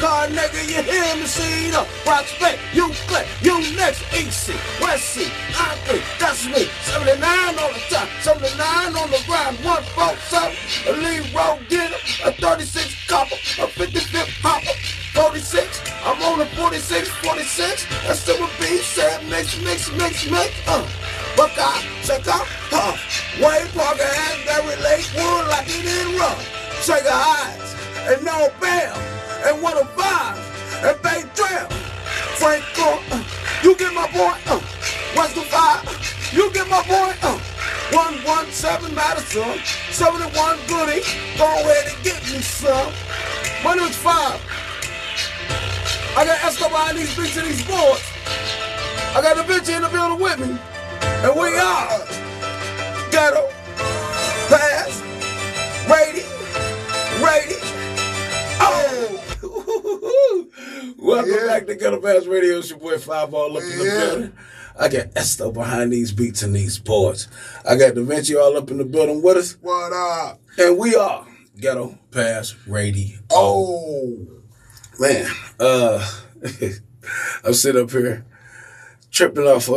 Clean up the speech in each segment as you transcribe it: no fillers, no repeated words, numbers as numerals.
car nigga, you hear me? See the prospect, you click, you next, EC, West C, I3, that's me. 79 on the top, 79 on the grind, 147, a lead road getter, a 36 copper, a 55 hopper, 46, I'm on the 46, 46, that's still a B, said mix, Buckeye, check out, Wayne Parker has very late wood like he didn't run. Shake her eyes, and no bell, and 105, and Bay Trail. Frank Gore, you get my boy, West of 5, you get my boy, 117 Madison, 71 Goody, go ahead and get me some. My name's 5. I got Esco behind these beats and these boards. I got the bitch in the building with me. And we are Ghettopass Radio. Oh! Welcome back to Ghettopass Radio. It's your boy 5 all up in the building. I got Esto behind these beats and these boards. I got Da Vinci all up in the building with us. What up? And we are Ghettopass Radio. Oh. Man, I'm sitting up here tripping off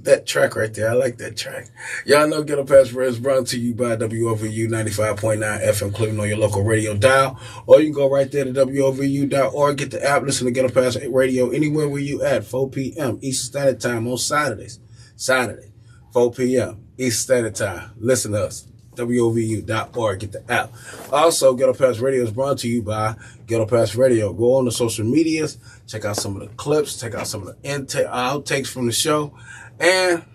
that track right there. I like that track. Y'all know Ghettopass Radio is brought to you by WOVU 95.9 FM Cleveland on your local radio dial. Or you can go right there to WOVU.org, get the app, listen to Ghettopass Radio anywhere where you at, 4 p.m. Eastern Standard Time on Saturdays. Saturday, 4 p.m. Eastern Standard Time. Listen to us. WOVU.org, get the app. Also, Ghettopass Radio is brought to you by Ghettopass Radio. Go on the social medias, check out some of the clips, check out some of the outtakes from the show, and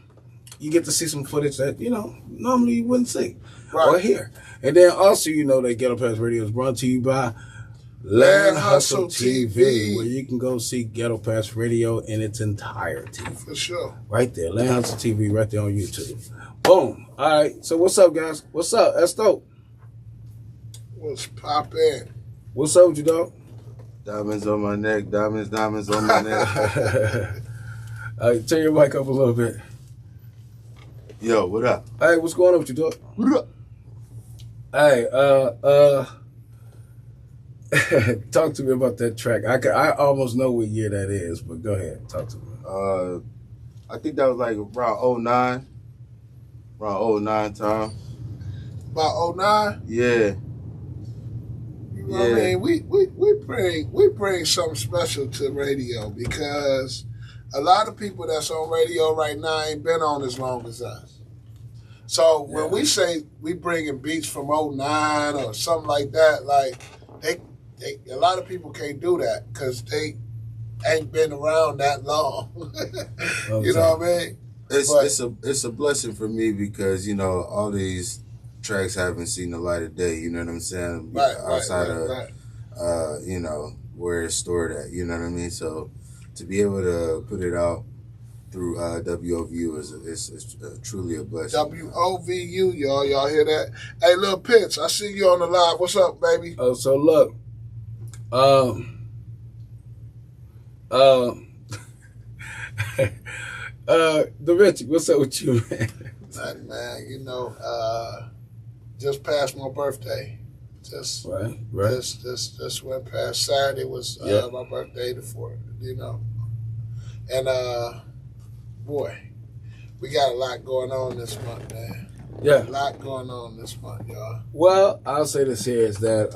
you get to see some footage that, normally you wouldn't see or hear. And then also, that Ghettopass Radio is brought to you by Land Hustle TV, where you can go see Ghettopass Radio in its entirety. For sure. Right there, Land Hustle TV, right there on YouTube. Boom. All right. So what's up, guys? What's up? Esto? What's poppin'? What's up with you, dog? Diamonds on my neck. Diamonds on my neck. All right, turn your mic up a little bit. Yo, what up? Hey, what's going on with you, dog? What up? Hey, talk to me about that track. I almost know what year that is, but go ahead, talk to me. I think that was like around 09. Around 09 time. About 09? Yeah. You know what I mean? We bring something special to radio because a lot of people that's on radio right now ain't been on as long as us. So when we say we bringing beats from 09 or something like that, like a lot of people can't do that because they ain't been around that long. You know what I mean? It's a blessing for me because all these tracks haven't seen the light of day. You know what I'm saying? Outside of where it's stored at. You know what I mean? So to be able to put it out through WOVU is truly a blessing. WOVU, y'all hear that? Hey, Lil Pitts, I see you on the live. What's up, baby? Oh, so look, Da Vinci, what's up with you, man? Nothing, man. Just past my birthday. Just right. Just went past. Saturday was my birthday, the 4th. And boy, we got a lot going on this month, man. Yeah, a lot going on this month, y'all. Well, I'll say this here is that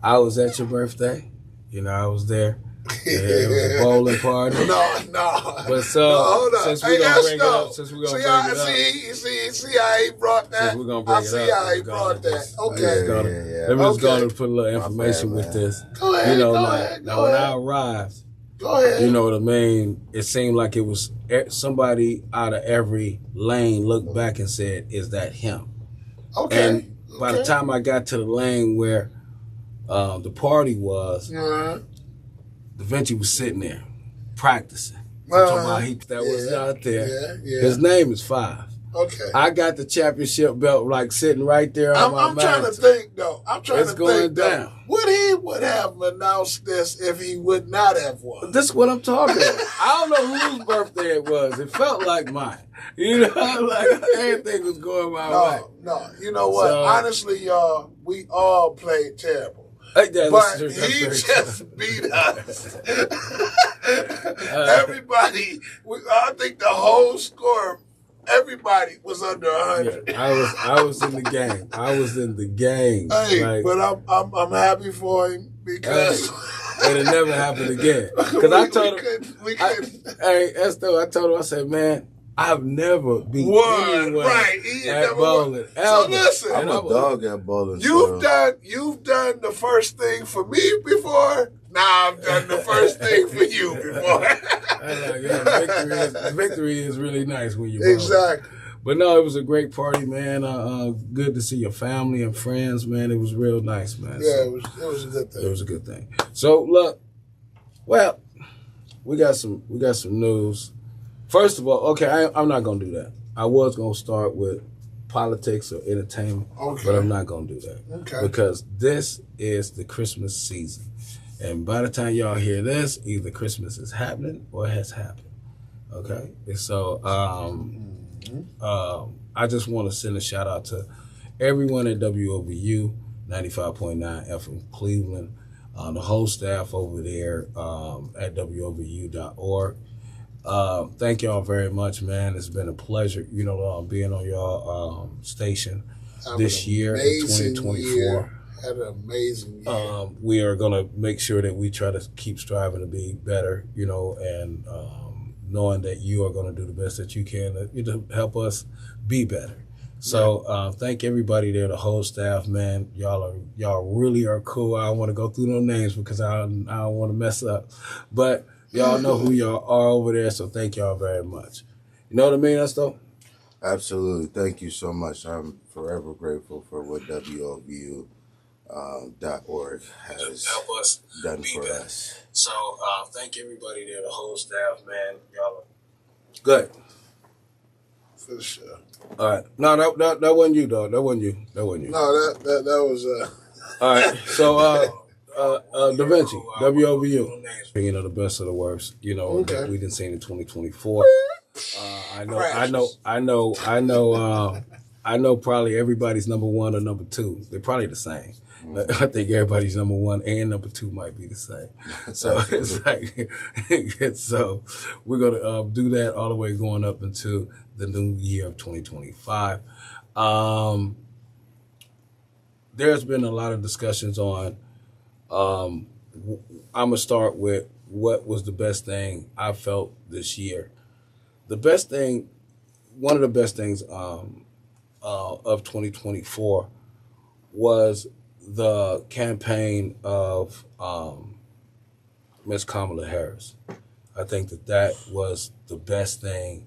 I was at your birthday. I was there. Yeah, it was a bowling party. No. But hold on. Since we're gonna bring it up, see how he brought that. Since we're gonna bring it up, see how he brought that. Okay. Let me just go and put a little information with this. Go ahead. When I arrived, go ahead. You know what I mean? It seemed like it was somebody out of every lane looked back and said, "Is that him?" Okay. And by the time I got to the lane where the party was, Da Vinci was sitting there practicing. I'm talking about that was out there. Yeah. His name is 5. Okay. I got the championship belt like sitting right there on my I'm trying to think though. It's going down. Would he have announced this if he would not have won? This is what I'm talking about. I don't know whose birthday it was. It felt like mine. Like everything was going my way. No. You know what? So, honestly, y'all, we all played terrible. But he just beat us. Everybody, I think the whole score, everybody was under 100. Yeah, I was in the game. I was in the game. Hey, like, but I'm happy for him because it'll never happen again. Because I told him, hey, Esto, I told him, I said, man, I've never beat anyone at bowling. So listen, I'm a dog at bowling. You've done the first thing for me before. Now I've done the first thing for you before. Victory is really nice when you bowl. Exactly. But no, it was a great party, man. Good to see your family and friends, man. It was real nice, man. Yeah, it was a good thing. It was a good thing. So look, well, we got some news. First of all, okay, I'm not gonna do that. I was gonna start with politics or entertainment, but I'm not gonna do that. Okay. Because this is the Christmas season. And by the time y'all hear this, either Christmas is happening or it has happened. Okay? And so I just want to send a shout out to everyone at WOVU 95.9 FM Cleveland, the whole staff over there at WOVU.org. Thank y'all very much, man. It's been a pleasure, being on your station this year in 2024. Had an amazing year. We are going to make sure that we try to keep striving to be better, and knowing that you are going to do the best that you can to help us be better. So thank everybody there, the whole staff, man. Y'all really are cool. I don't want to go through no names because I don't want to mess up. But y'all know who y'all are over there, so thank y'all very much. You know what I mean, Esto? Absolutely. Thank you so much. I'm forever grateful for what WOVU.org has help us done be for better. us. So thank everybody there, the whole staff, man. Y'all are good. For sure. All right. No, that wasn't you, dog. That wasn't you. No, that was All right. So Da Vinci, WOVU. The best of the worst, that we didn't see in 2024. I know probably everybody's number one or number two. They're probably the same. I think everybody's number one and number two might be the same. So it's like, so we're going to do that all the way going up into the new year of 2025. There's been a lot of discussions on, I'm going to start with what was the best thing I felt this year. One of the best things of 2024 was the campaign of Ms. Kamala Harris. I think that was the best thing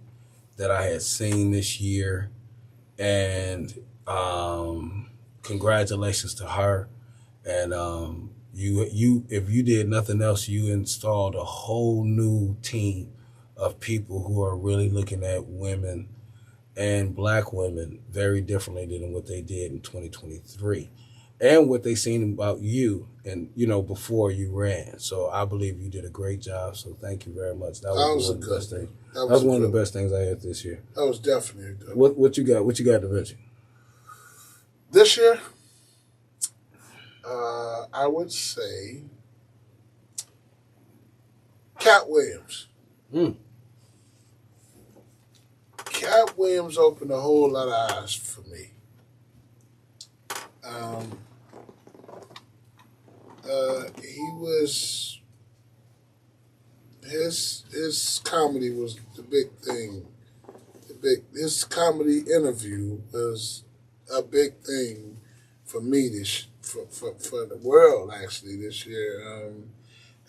that I had seen this year, and congratulations to her. And you if you did nothing else, you installed a whole new team of people who are really looking at women and black women very differently than what they did in 2023 and what they seen about you and, before you ran. So I believe you did a great job. So thank you very much. That was one of the best things. That was one of the best things I had this year. That was definitely a good. What you got? What you got, Da Vinci? This year, I would say Cat Williams. Cat Williams opened a whole lot of eyes for me. He was his comedy was the big thing. His comedy interview was a big thing for me for the world actually this year.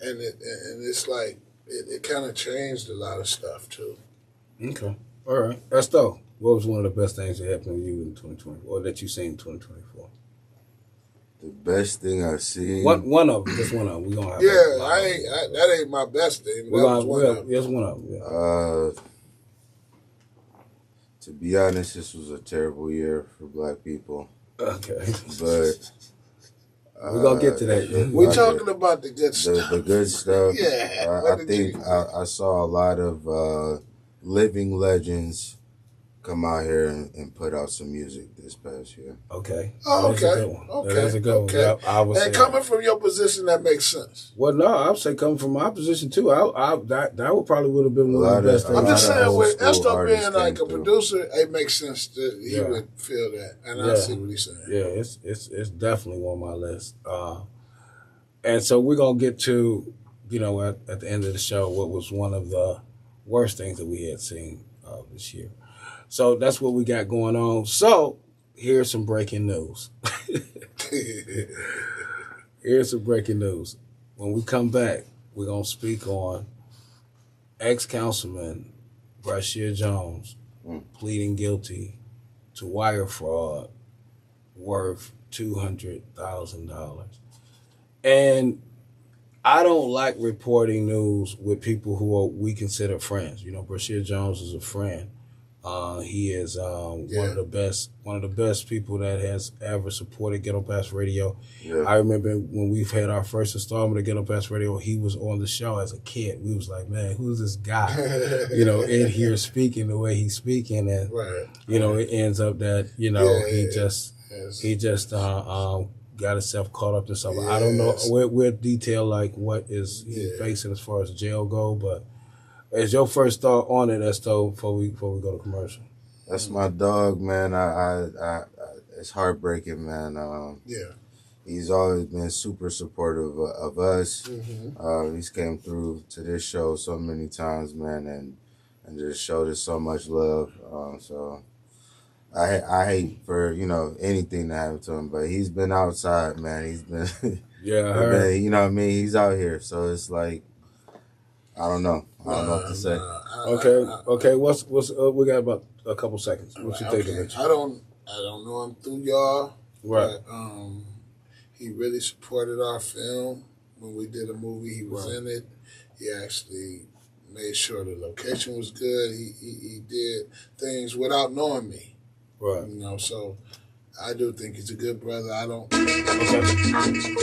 And it's like it kind of changed a lot of stuff too. Okay. All right. That's dope. What was one of the best things that happened to you in 2020 or that you seen in 2024? The best thing I've seen. One of them. Just one of them. We gonna have. That ain't my best thing. Just one of them. Yeah. To be honest, this was a terrible year for black people. Okay. But we're gonna get to that. We're talking about the good stuff. The good stuff. Yeah. I think I saw a lot of living legends come out here and put out some music this past year. Okay. Oh, That's okay. a good one. Okay. That's a good okay. one. I would and say coming from your position, that makes sense. Well, no, I would say coming from my position too. That would probably would have been one of the best things. I'm just saying, with Esto being like a producer, it makes sense that he would feel that, and I see what he's saying. Yeah, it's definitely on my list. And so we're gonna get to, at the end of the show, what was one of the worst things that we had seen this year. So that's what we got going on. So here's some breaking news. Here's some breaking news. When we come back, we're going to speak on ex-councilman Brashear Jones pleading guilty to wire fraud worth $200,000. And I don't like reporting news with people who we consider friends. Brashear Jones is a friend. He is one of the best people that has ever supported Ghettopass Radio. Yeah. I remember when we've had our first installment of Ghettopass Radio, he was on the show as a kid. We was like, man, who's this guy? In here speaking the way he's speaking, and it ends up that he just got himself caught up in something. I don't know. We'll detail like what is he facing as far as jail go, but. Is your first thought on it, Esto, before we go to commercial? That's my dog, man. I it's heartbreaking, man. He's always been super supportive of us. Mm-hmm. He's came through to this show so many times, man, and just showed us so much love. So I hate for anything to happen to him, but he's been outside, man. He's been I heard. What I mean. He's out here, so it's like. I don't know what to say. Okay. What's we got about a couple seconds. What you thinking? I don't know him through y'all. Right. But, he really supported our film when we did a movie. He was in it. He actually made sure the location was good. He did things without knowing me. Right. So I do think he's a good brother. I don't. Okay.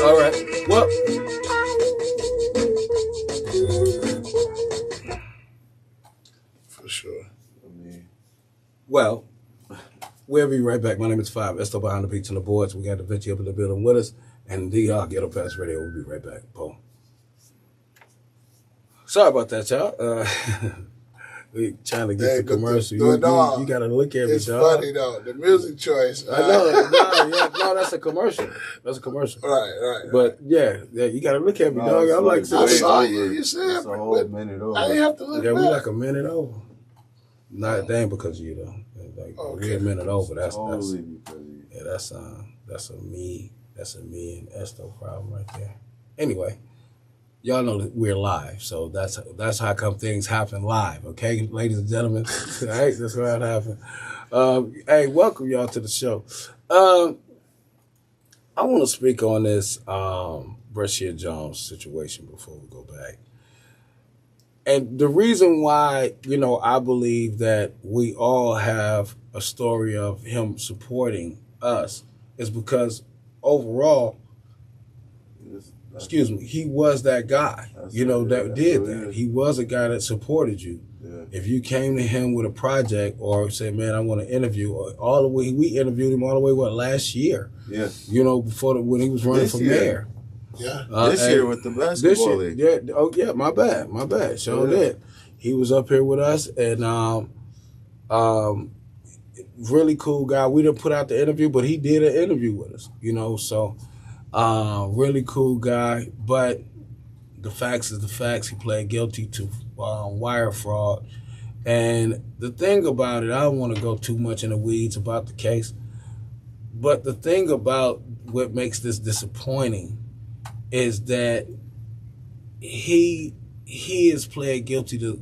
All right. Well. For sure. Well, we'll be right back. My name is Five. Esto behind the beats and the boards. We got the Vinci up in the building with us. And DR Ghettopass Radio. We'll be right back. Paul. Sorry about that, y'all. We trying to get the commercial. You got to look at me, dog. It's funny, though. The music choice. I know. No, that's a commercial. Right. But, you got to look at me, dog. I'm like, I saw you. You said it's a whole minute over. I didn't have to look back. We like a minute over. Not that ain't because of you, though. We're a minute over. That's because of you. Yeah, that's a me and Esto problem right there. Anyway. Y'all know that we're live, so that's how come things happen live, okay, ladies and gentlemen? All right, that's how it happened. Hey, welcome y'all to the show. I want to speak on this Brashear Jones situation before we go back. And the reason why, I believe that we all have a story of him supporting us is because overall, he was that guy, that did that. He was a guy that supported you. Yeah. If you came to him with a project or said, man, I want to interview, all the way, we interviewed him all the way, last year? Yeah. Before when he was running for mayor. Yeah. This year with the basketball league. Yeah. Oh, yeah, my bad. Sure did. He was up here with us, and really cool guy. We didn't put out the interview, but he did an interview with us, so... really cool guy, but the facts is the facts. He pled guilty to wire fraud. And the thing about it, I don't want to go too much in the weeds about the case, but the thing about what makes this disappointing is that he is pled guilty to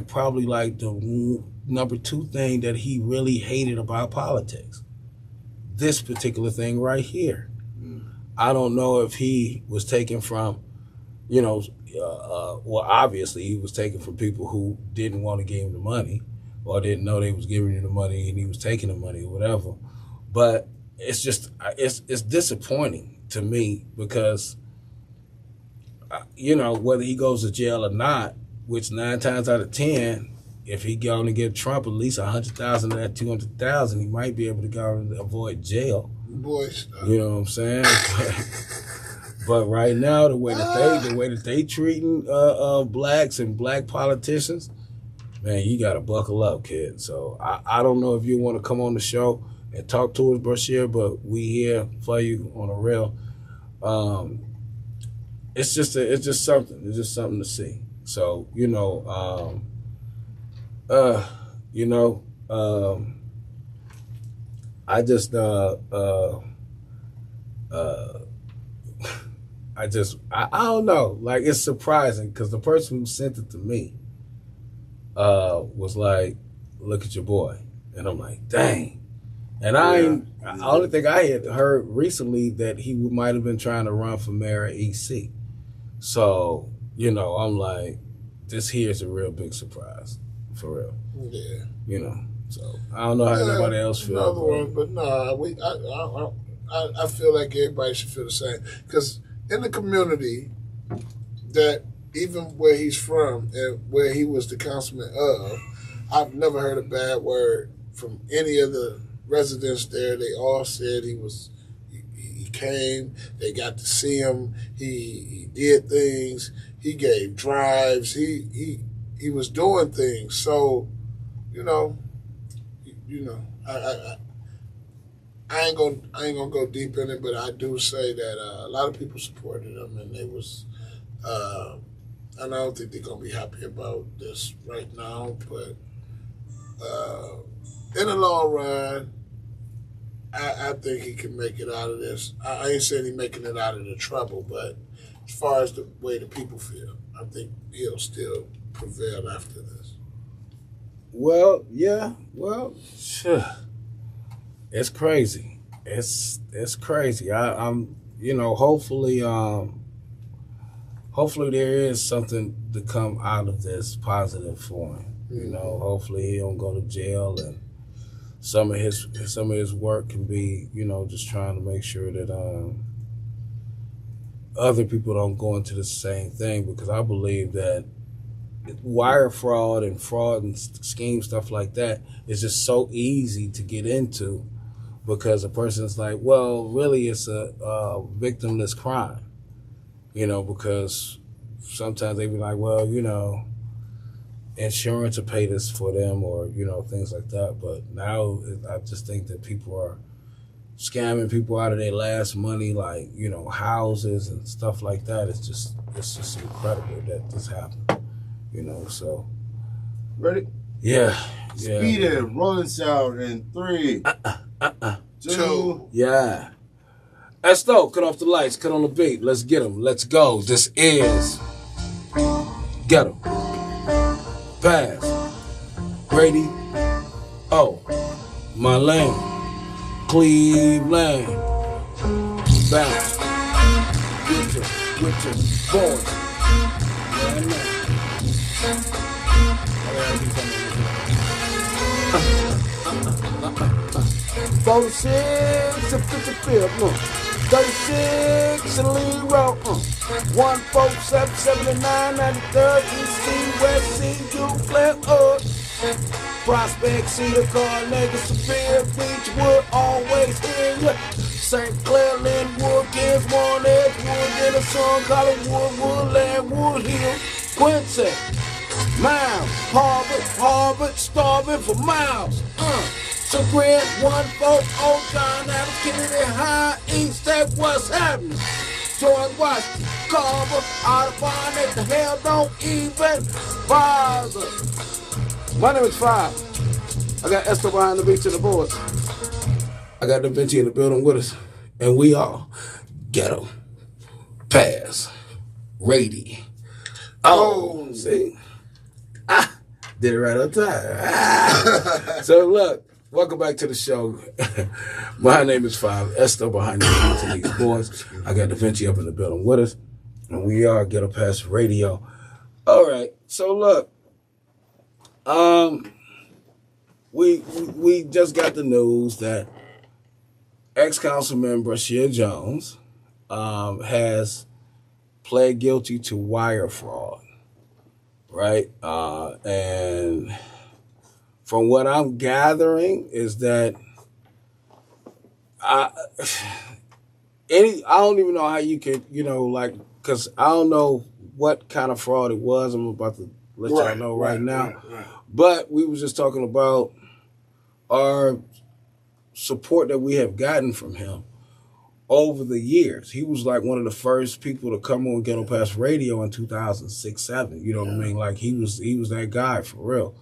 probably the number 2 thing that he really hated about politics. This particular thing right here. I don't know if he was taken from, obviously he was taken from people who didn't want to give him the money or didn't know they was giving him the money and he was taking the money or whatever. But it's just, it's disappointing to me because, whether he goes to jail or not, which 9 times out of 10, if he go and give Trump at least 100,000 of that 200,000, he might be able to go and avoid jail. Boys, you know what I'm saying? But right now, the way that they treating blacks and black politicians, man, you gotta buckle up, kid. So I don't know if you want to come on the show and talk to us, Brashear, but we here for you on a real. It's just something. It's just something to see. So I just I don't know. Like, it's surprising because the person who sent it to me was like, "Look at your boy," and I'm like, "Dang." And the only thing I had heard recently that he might have been trying to run for mayor of EC. So, I'm like, this here is a real big surprise, for real. Yeah. So I don't know how anybody else feels. Another one, but no, I feel like everybody should feel the same. Because in the community, that even where he's from and where he was the councilman of, I've never heard a bad word from any of the residents there. They all said he came, they got to see him, he did things, he gave drives, he was doing things. So, I ain't gonna go deep in it, but I do say that a lot of people supported him, and they was, and I don't think they're gonna be happy about this right now. But in the long run, I think he can make it out of this. I ain't saying he's making it out of the trouble, but as far as the way the people feel, I think he'll still prevail after this. Well, yeah. Well, it's crazy. It's crazy. I'm hopefully there is something to come out of this positive for him. Hopefully he don't go to jail, and some of his work can be, just trying to make sure that other people don't go into the same thing, because I believe that wire fraud and scheme stuff like that is just so easy to get into, because a person's like, well, really it's a victimless crime, because sometimes they be like, well, insurance will pay this for them, or things like that. But now I just think that people are scamming people out of their last money, like houses and stuff like that. It's just incredible that this happened. So ready? Yeah. Speed it, rolling sound in 3, 2. Yeah. Esto, cut off the lights, cut on the beat. Let's get them. Let's go. This is Ghettopass. Grady. Oh, my lane. Cleveland. Bounce. With your boys. Yeah, man. 46 and 55, 36 and lead road, 147, 79, 93rd, East C, West C, U, Flint, Prospect, Cedar, Carnegie, Superior, Beechwood, always hear ya. St. Clair, Linwood, Kingsmore, Edgewood, Denison, Collinwood, Woodland, Woodhill, Quincy, Miles, Harvard, starving for miles. So Grand 1-4, Old Town, Adams, Kennedy, High, East, that what's happening. George Washington, Carver, Audubon, at the hell don't even bother. My name is Five. I got Esther behind the beach and the boards. I got Da Vinci in the building with us, and we are Ghettopass Radio. Oh, see? Did it right on time. So look, welcome back to the show. My name is Five. Esther behind the beach and these boards. I got Da Vinci up in the building with us, and we are Ghettopass Radio. All right, so look, we just got the news that ex-councilman Brashear Jones has pled guilty to wire fraud, right? And from what I'm gathering is that I don't even know how you could, like, because I don't know what kind of fraud it was. I'm about to let y'all know right now. Right. But we was just talking about our support that we have gotten from him over the years. He was like one of the first people to come on Ghettopass Radio in 2006, 7. You know what I mean? Like he was that guy for real.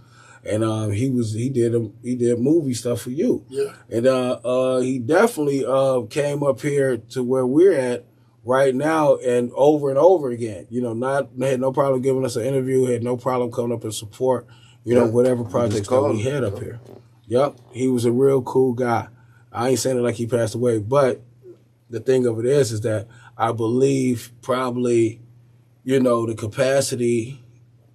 And he did movie stuff for you. Yeah. And he definitely came up here to where we're at right now and over again. Had no problem giving us an interview, had no problem coming up and support, whatever projects that we had up here. Yep. He was a real cool guy. I ain't saying it like he passed away, but the thing of it is that I believe probably, the capacity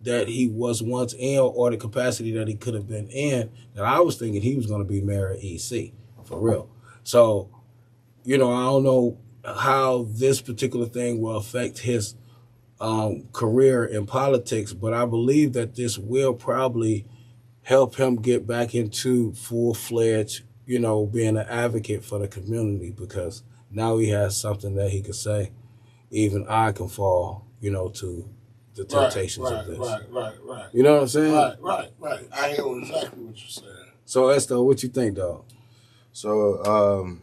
that he was once in or the capacity that he could have been in, that I was thinking he was going to be mayor of EC, for real. So, I don't know how this particular thing will affect his career in politics, but I believe that this will probably help him get back into full-fledged, being an advocate for the community, because now he has something that he could say, even I can fall, to the temptations of this. Right. You know what I'm saying? Right. I hear exactly what you're saying. So, Esther, what you think, dog? So,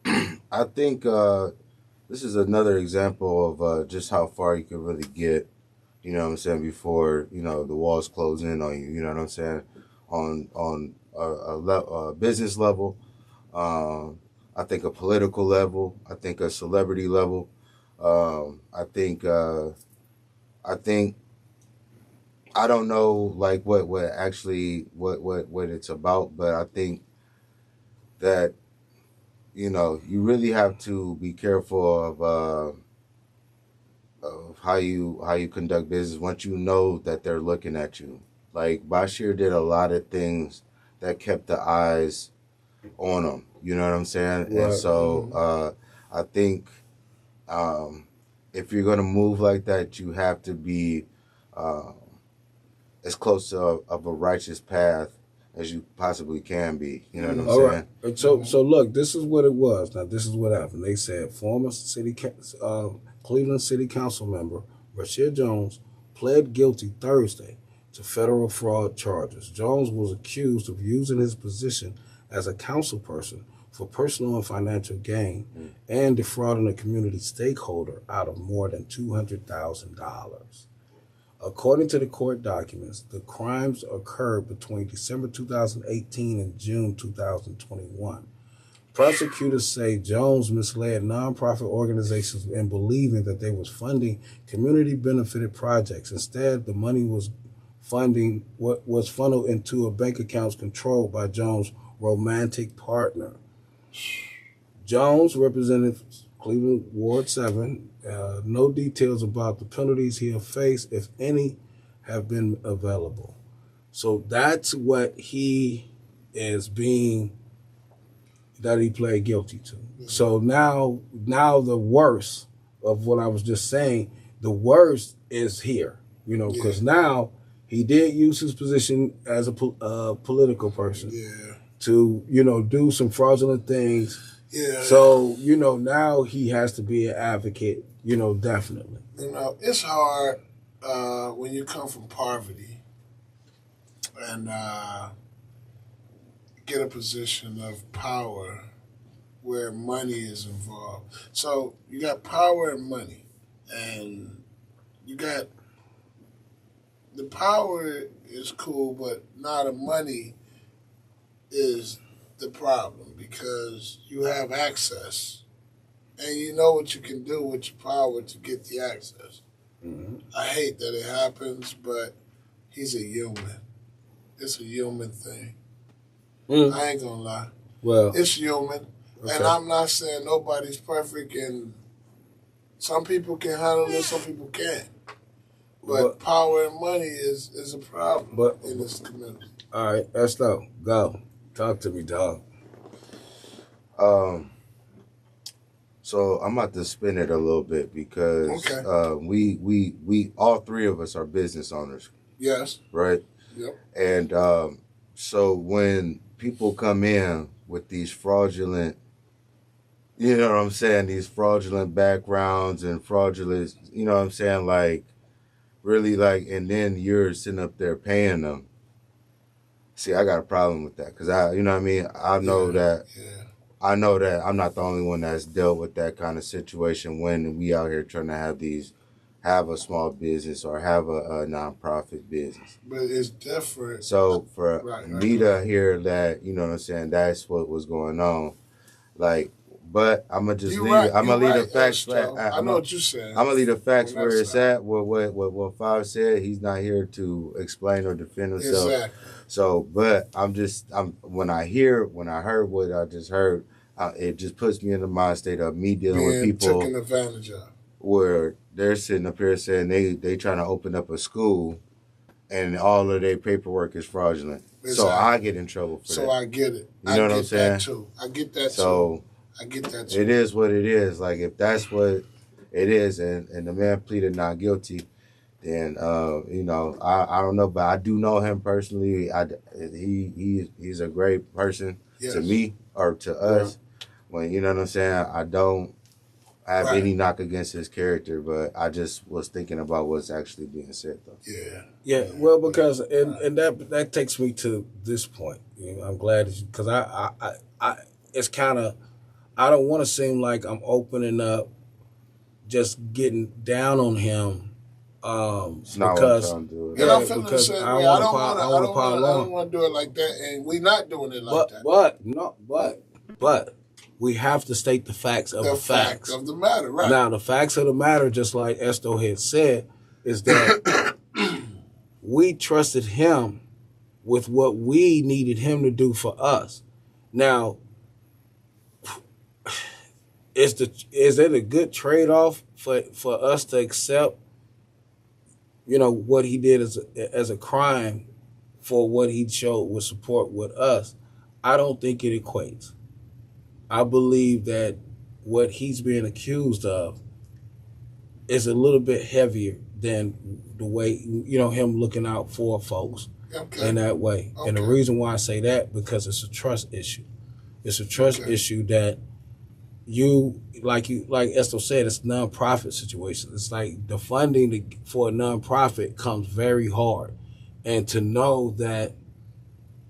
I think this is another example of just how far you can really get, you know what I'm saying, before, the walls close in on you, you know what I'm saying, on a business level, I think a political level, I think a celebrity level, I think I don't know like what actually what it's about, but I think that you really have to be careful of how you conduct business once you know that they're looking at you. Like Bashir did a lot of things that kept the eyes on him. You know what I'm saying? Right. And so I think if you're gonna move like that, you have to be as close to of a righteous path as you possibly can be. You know what I'm saying? Right. So look, this is what it was. Now, this is what happened. They said former Cleveland City Council member Rashid Jones pled guilty Thursday to federal fraud charges. Jones was accused of using his position as a council person for personal and financial gain and defrauding a community stakeholder out of more than $200,000. According to the court documents, the crimes occurred between December 2018 and June 2021. Prosecutors say Jones misled nonprofit organizations in believing that they was funding community-benefited projects. Instead, the money was funneled into a bank accounts controlled by Jones' romantic partner. Jones represented Cleveland Ward 7. No details about the penalties he'll face, if any, have been available. So that's what he pled guilty to. So now the worst of what I was just saying, the worst is here, because now he did use his position as a political person to, do some fraudulent things. Yeah. So, now he has to be an advocate, definitely. It's hard when you come from poverty and get a position of power where money is involved. So you got power and money, and you got the power is cool, but now the money is the problem, because you have access and you know what you can do with your power to get the access. Mm-hmm. I hate that it happens, but he's a human. It's a human thing. Mm. I ain't gonna lie. Well, it's human. Okay. And I'm not saying nobody's perfect, and some people can handle it, some people can't. But power and money is a problem in this community. All right, Esther, go. Talk to me, dog. So I'm about to spin it a little bit because we all three of us are business owners. Yes. Right? Yep. And So when people come in with these fraudulent, you know what I'm saying, these fraudulent backgrounds and fraudulent, you know what I'm saying, like, really, like, and then you're sitting up there paying them. See, I got a problem with that because you know what I mean? I know that I'm not the only one that's dealt with that kind of situation when we out here trying to have a small business or have a nonprofit business. But it's different. So for me to hear that, you know what I'm saying, that's what was going on. Like, but I'm gonna just leave it. I'm gonna leave the facts. I know what you're saying. I'm gonna leave the facts where it's at. What Five said. He's not here to explain or defend himself. Exactly. So, but when I heard what I just heard, it just puts me in the mind state of me dealing with people taken advantage of, where they're sitting up here saying they trying to open up a school, and all of their paperwork is fraudulent. Exactly. So I get in trouble for that. So I get it. You know what I'm saying? I get that too. So I get that too. It is what it is. Like, if that's what it is, and the man pleaded not guilty, then you know, I don't know, but I do know him personally. He's a great person to me or to us. When, you know what I'm saying, I don't have any knock against his character, but I just was thinking about what's actually being said, though. Yeah. Well, because and that takes me to this point. You know, I'm glad because I it's kind of, I don't want to seem like I'm opening up, just getting down on him. It's not because, what I'm trying to do. And I'm feeling the same way. I don't want to do it like that, and we're not doing it like that. But we have to state the facts of the facts of the matter, right? Now, the facts of the matter, just like Esto had said, is that we trusted him with what we needed him to do for us. Now, is it a good trade-off for us to accept, you know, what he did as a crime for what he showed with support with us? I don't think it equates. I believe that what he's being accused of is a little bit heavier than the way, you know, him looking out for folks in that way. Okay. And the reason why I say that, because it's a trust issue. It's a trust issue that like Esto said, it's a nonprofit situation. It's like the funding for a nonprofit comes very hard. And to know that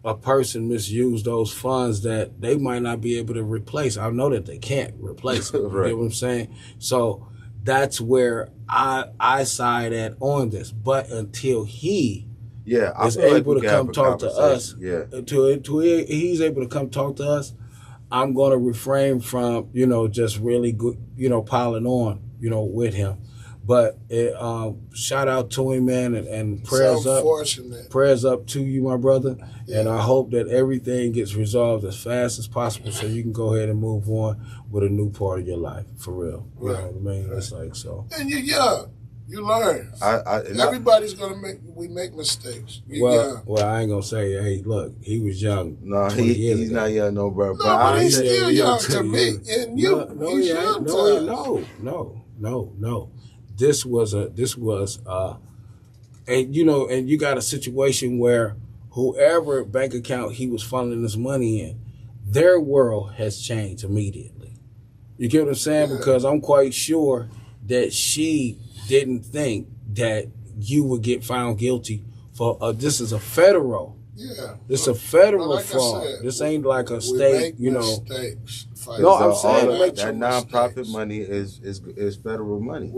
a person misused those funds that they might not be able to replace. I know that they can't replace it. You Right. get what I'm saying? So that's where I side at on this. But until he is able to come talk to us, he's able to come talk to us, I'm going to refrain from, you know, just really good, you know, piling on, you know, with him. But shout out to him, man, and prayers up to you, my brother. Yeah. And I hope that everything gets resolved as fast as possible so you can go ahead and move on with a new part of your life, for real. You know what I mean? Right. It's like so. And you're young. You learn. Everybody's we make mistakes. Well, I ain't gonna say, hey, look, he was young. No, he's not young, no, bro. No, but he's still young to me. And he's young to us. No. This was and you got a situation where whoever bank account he was funneling this money in, their world has changed immediately. You get what I'm saying? Yeah. Because I'm quite sure that she didn't think that you would get found guilty for this is a federal. Yeah. This is a federal fraud. This ain't like a state, you know. Mistakes. No, I'm saying that nonprofit money is federal money.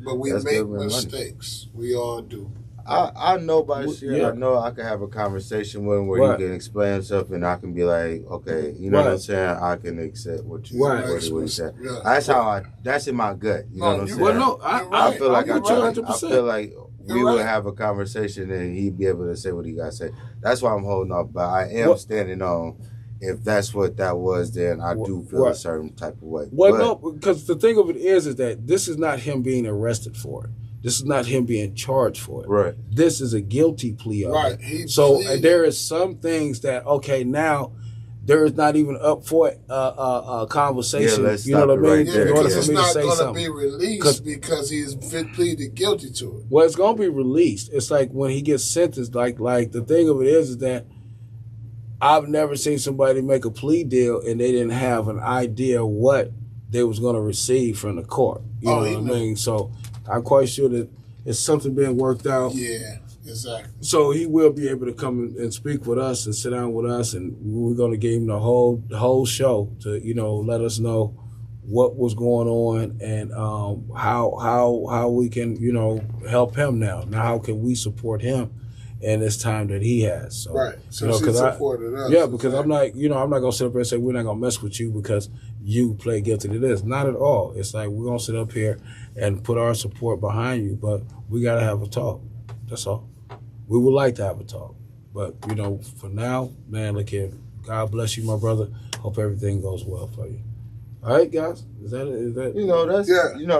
But we make mistakes. We all do. I know by shit. Yeah. I know I can have a conversation with him where he can explain himself, and I can be like, okay, you know what I'm saying? I can accept what you said. Yeah. That's in my gut. You know what I'm saying? Well, no, I feel like I feel like we would have a conversation and he'd be able to say what he got to say. That's why I'm holding off. But I am standing on, if that's what that was, then I do feel a certain type of way. Well, no, because the thing of it is that this is not him being arrested for it. This is not him being charged for it. Right. This is a guilty plea of it. So there is some things that, okay, now there is not even up for a conversation. Yeah, you know what I mean? Yeah, because it's not going to be released because he's pleaded guilty to it. Well, it's going to be released. It's like when he gets sentenced, like the thing of it is that I've never seen somebody make a plea deal and they didn't have an idea what they was going to receive from the court. You know what I mean? So I'm quite sure that it's something being worked out. Yeah, exactly. So he will be able to come and speak with us and sit down with us, and we're going to give him the whole show to, you know, let us know what was going on and how we can, you know, help him now. Now, how can we support him in this time that he has? So, right. So you know, he supported us. Yeah, because I'm not going to sit up here and say we're not going to mess with you because you pled guilty to this. Not at all. It's like we're going to sit up here and put our support behind you, but we got to have a talk. That's all. We would like to have a talk. But, you know, for now, man, look here. God bless you, my brother. Hope everything goes well for you. All right, guys. Is that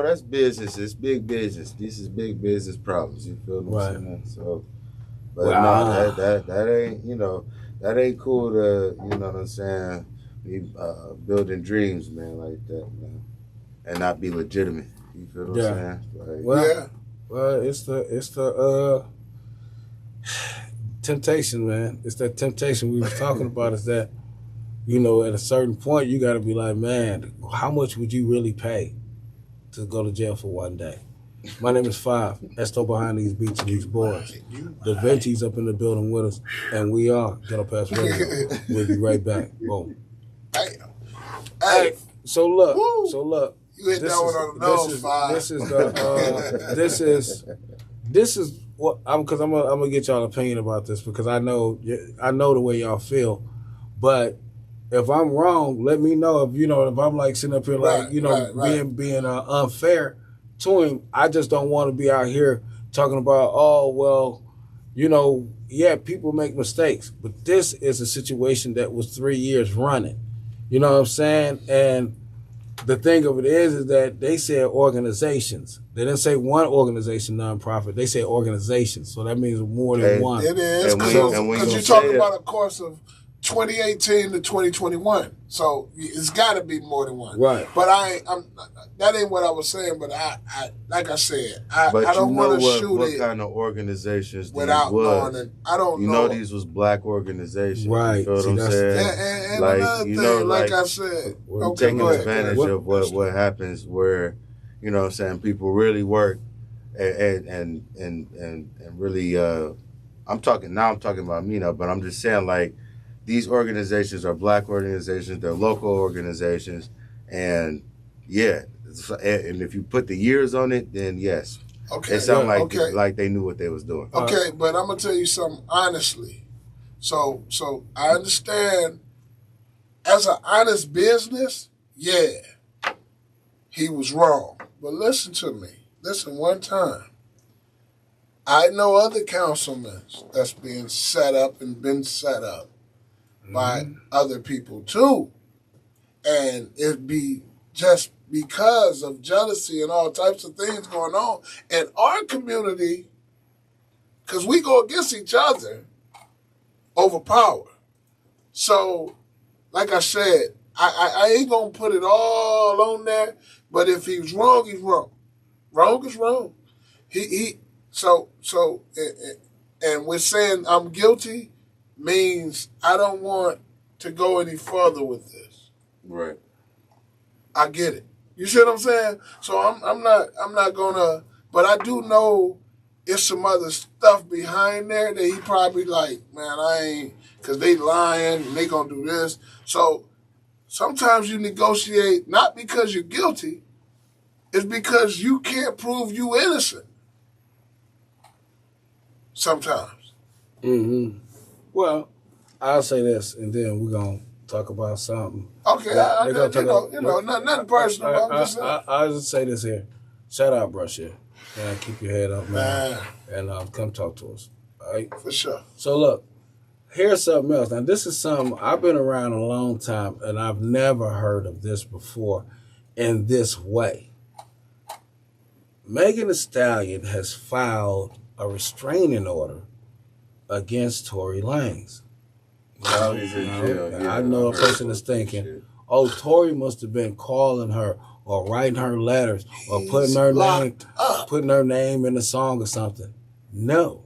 that's business. It's big business. This is big business problems. You feel what I'm saying? So, but no, that ain't, you know, that ain't cool to, you know what I'm saying, be building dreams, man, like that, man, and not be legitimate. You feel what I'm saying? Like, well, it's the temptation, man. It's that temptation we was talking about. Is that, you know, at a certain point you got to be like, man, how much would you really pay to go to jail for one day? My name is Five. Esto behind these beats and these boards. The Venti's up in the building with us, and we are Ghettopass Radio. We'll be right back. Boom. Hey. So look. You hit that one on the nose, Five. This is what because I'm gonna get y'all opinion about this because I know the way y'all feel, but if I'm wrong, let me know. If I'm like sitting up here like being unfair to him, I just don't want to be out here talking about, oh, well, you know, yeah, people make mistakes, but this is a situation that was 3 years running. You know what I'm saying? And the thing of it is that they said organizations. They didn't say one organization, nonprofit. They said organizations. So that means more than one. It is, because you're talking about a course of 2018 to 2021. So it's got to be more than one. Right. But that ain't what I was saying. But I like I said, I don't want to shoot what it kind of organizations without knowing it. I don't know. You know these was black organizations. Right. You know what I'm saying? And like, another thing, like I said, taking advantage of what happens where, you know what I'm saying, people really work and really I'm talking about me now, but I'm just saying, like, these organizations are black organizations, they're local organizations, and and if you put the years on it, then yes. Okay. It sounds like they knew what they was doing. Okay, but I'm gonna tell you something honestly. So I understand as an honest business, he was wrong. But listen to me. Listen one time. I know other councilmen that's being set up and been set up by other people too. And it be just because of jealousy and all types of things going on in our community, because we go against each other over power. So, like I said, I ain't going to put it all on there, but if he's wrong, he's wrong. Wrong is wrong. And we're saying I'm guilty means I don't want to go any further with this. Right. I get it. You see what I'm saying? So I'm not gonna, but I do know it's some other stuff behind there that he probably like, man, I ain't, because they lying and they gonna do this. So sometimes you negotiate not because you're guilty, it's because you can't prove you innocent. Sometimes. Mm-hmm. Well, I'll say this, and then we're gonna talk about something. Okay, nothing personal. I'll just say this here. Shout out, Brush here. Man, keep your head up, man. And come talk to us. All right? For sure. So look, here's something else. Now, this is something I've been around a long time, and I've never heard of this before in this way. Megan Thee Stallion has filed a restraining order against Tory Lanez. I know a person is thinking, oh, Tory must have been calling her or writing her letters or putting her name in the song or something. No.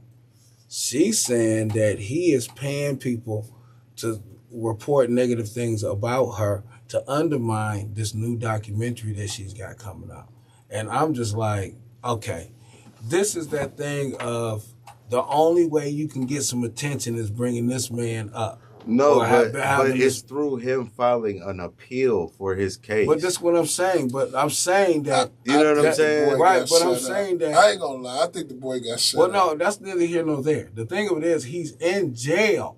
She's saying that he is paying people to report negative things about her to undermine this new documentary that she's got coming out. And I'm just like, okay, this is that thing of the only way you can get some attention is bringing this man up. No, but it's through him filing an appeal for his case. But that's what I'm saying. But I'm saying that... You know what I'm saying? Right, but I'm saying that... I ain't gonna lie. I think the boy got shut up. Well, no, that's neither here nor there. The thing of it is, he's in jail.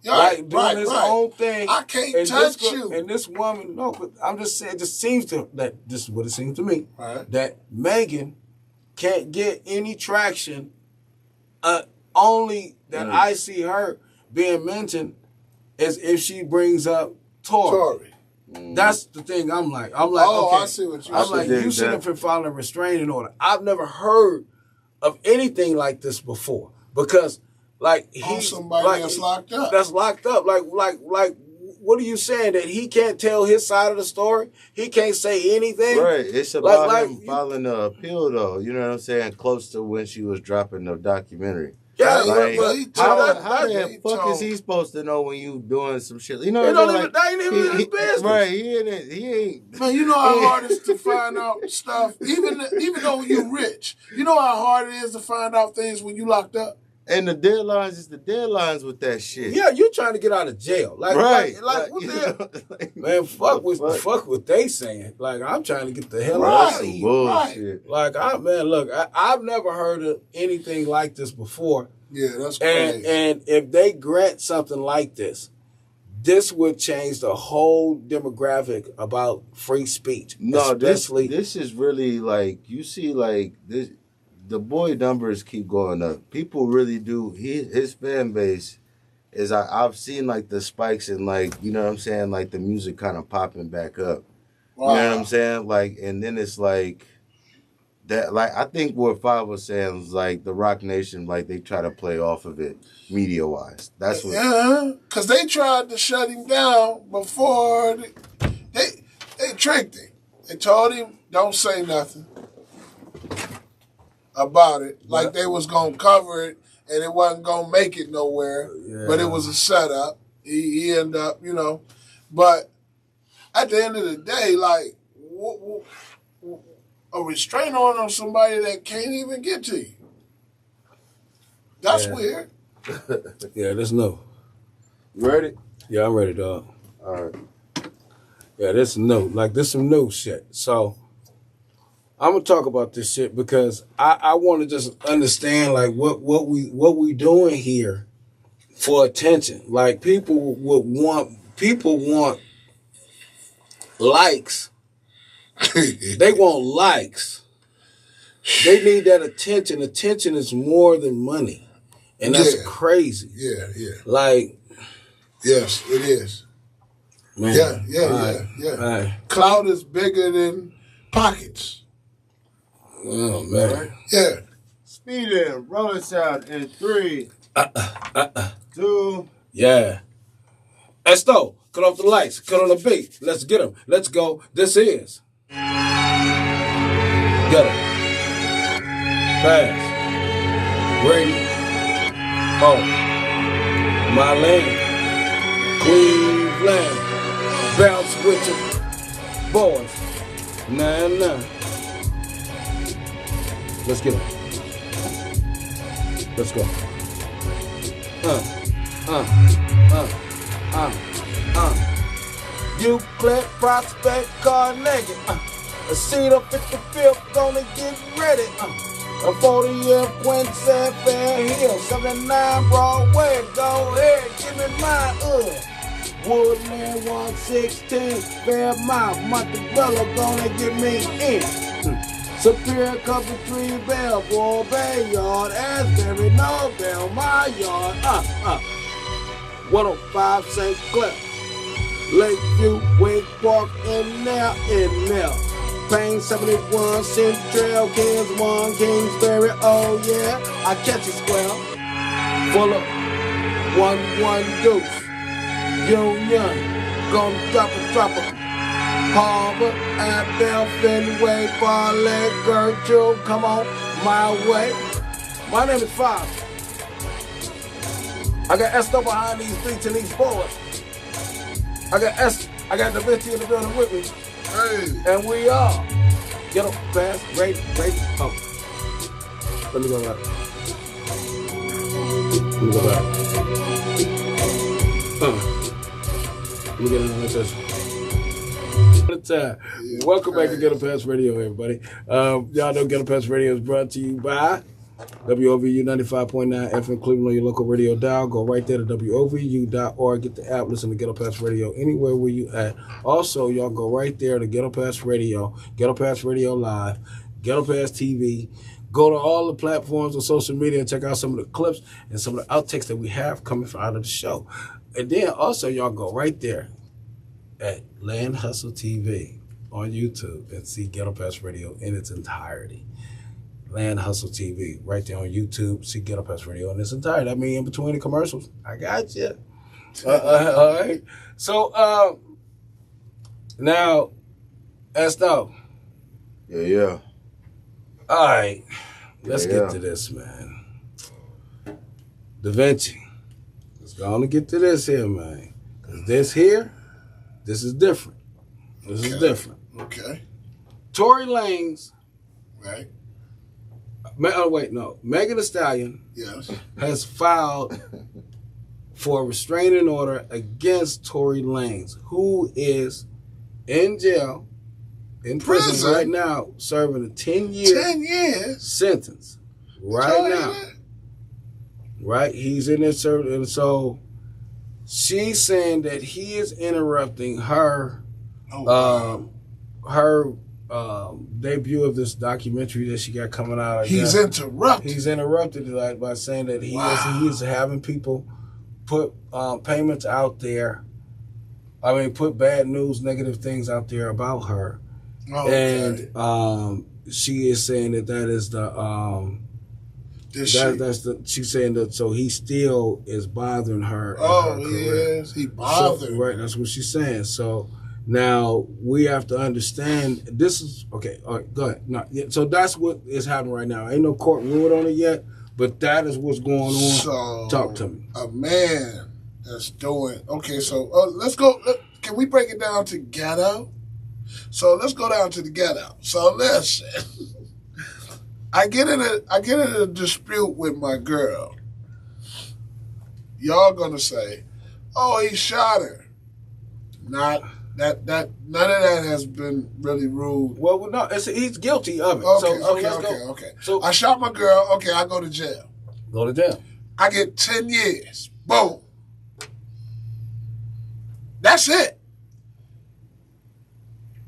Right, doing his own thing. I can't touch you. And this woman, no, but I'm just saying, it just seems to, that this is what it seems to me, right, that Megan can't get any traction. Only that I see her being mentioned is if she brings up Tory. That's the thing. I'm like, oh, okay. I see what you're saying. I'm like, you should have been filing a restraining order. I've never heard of anything like this before because. Like he's somebody that's locked up. That's locked up. Like, what are you saying? That he can't tell his side of the story? He can't say anything? Right. It's about him filing the appeal, though. You know what I'm saying? Close to when she was dropping the documentary. Yeah, like, how the fuck is he supposed to know when you doing some shit? You know, that ain't even his business. Right? He ain't. Man, you know how hard it is to find out stuff, even though you're rich. You know how hard it is to find out things when you locked up. And the deadlines is the deadlines with that shit. Yeah, you're trying to get out of jail. Like what like, man, fuck what they saying. Like, I'm trying to get the hell out of here. Bullshit. Like, I've never heard of anything like this before. Yeah, that's crazy. And if they grant something like this, this would change the whole demographic about free speech. No, this is really like, you see, like this. The boy numbers keep going up. People really do. His fan base is. I've seen like the spikes and like, you know what I'm saying, like the music kind of popping back up. Wow. You know what I'm saying? Like, and then it's like that. Like, I think what Five was saying was like the Rock Nation, like they try to play off of it media wise. That's what. Because they tried to shut him down before they tricked him. They told him don't say nothing about it, like they was gonna cover it and it wasn't gonna make it nowhere, but it was a setup. He ended up, you know, but at the end of the day, like a restraint order on somebody that can't even get to you. That's weird. Yeah, that's new. You ready? Yeah, I'm ready, dog. All right. Yeah, this is new. Like, this some new shit. So I'm gonna talk about this shit because I want to just understand like what we doing here for attention. Like people want likes. They want likes. They need that attention. Attention is more than money, and that's crazy. Yeah. Like, yes, it is. Man. Yeah. Right. Clout is bigger than pockets. Oh, man. Yeah. Speed in. Roll this out in 3, 2. Yeah. Esto, cut off the lights. Cut on the beat. Let's get them. Let's go. This is. Get them. Fast. Ready. Oh. My land. Cleveland. Bounce with your boys. Nah. Let's get it. Let's go. Euclid, Prospect, Carnegie. A seat up at the 5th, gonna get ready. A 40th, Quincy, Fair Hill, 79 Broadway. Go ahead, give me mine. Woodland 116, Fairmount, Montebello, gonna get me in. Superior, Coventry, Belleville, Bayard, Asbury, Nobel, my yard. 105 St. Clair, Lakeview, Wake Park, in there. Payne 71, Central, Kings 1, Kingsbury, oh yeah. I catch a square, full of 1-1 deuce. Union, gonna drop it. Harbor, Abel, Fenway, Farley, Gertrude, come on, my way. My name is Five. I got Esto behind these beats and these boards. I got Da Vinci in the building with me. Hey. And we are Ghettopass Radio. Oh. Let me go back. Let me go back. Let me get another session. Welcome back to Ghettopass Radio, everybody. Y'all know Ghettopass Radio is brought to you by WOVU 95.9 FM Cleveland on your local radio dial. Go right there to WOVU.org. Get the app. Listen to Ghettopass Radio anywhere where you at. Also, y'all go right there to Ghettopass Radio, Ghettopass Radio Live, Ghettopass TV. Go to all the platforms on social media and check out some of the clips and some of the outtakes that we have coming out of the show. And then also, y'all go right there at Land Hustle TV on YouTube and see Ghettopass Radio in its entirety. Land Hustle TV, right there on YouTube. See Ghettopass Radio in its entirety. I mean, in between the commercials, I got you. All right. So, now, Esto. Yeah. All right. Let's get to this, man. Da Vinci. Let's go on and get to this here, man. Because this is different. This is different. Okay. Tory Lanez. Right. Megan Thee Stallion has filed for a restraining order against Tory Lanez, who is in jail, in prison right now, serving a 10-year sentence. Right now. Right? He's in there serving. And so she's saying that he is interrupting her debut of this documentary that she got coming out. He's interrupted it by saying that he is having people put payments out there. I mean, put bad news, negative things out there about her. Okay. And she is saying that is the she's saying that, so he still is bothering her. Oh, he is. He bothered. So, right, that's what she's saying. So now we have to understand this is okay. All right, go ahead. No, yeah, so that's what is happening right now. Ain't no court ruled on it yet, but that is what's going on. So talk to me. A man that's doing okay. So let's go. Can we break it down to ghetto? So let's go down to the ghetto. So listen, I get in a dispute with my girl. Y'all gonna say, "Oh, he shot her." Not that. None of that has been really ruled. Well, no, he's guilty of it. Okay. So I shot my girl. Okay, I go to jail. Go to jail. I get 10 years. Boom. That's it.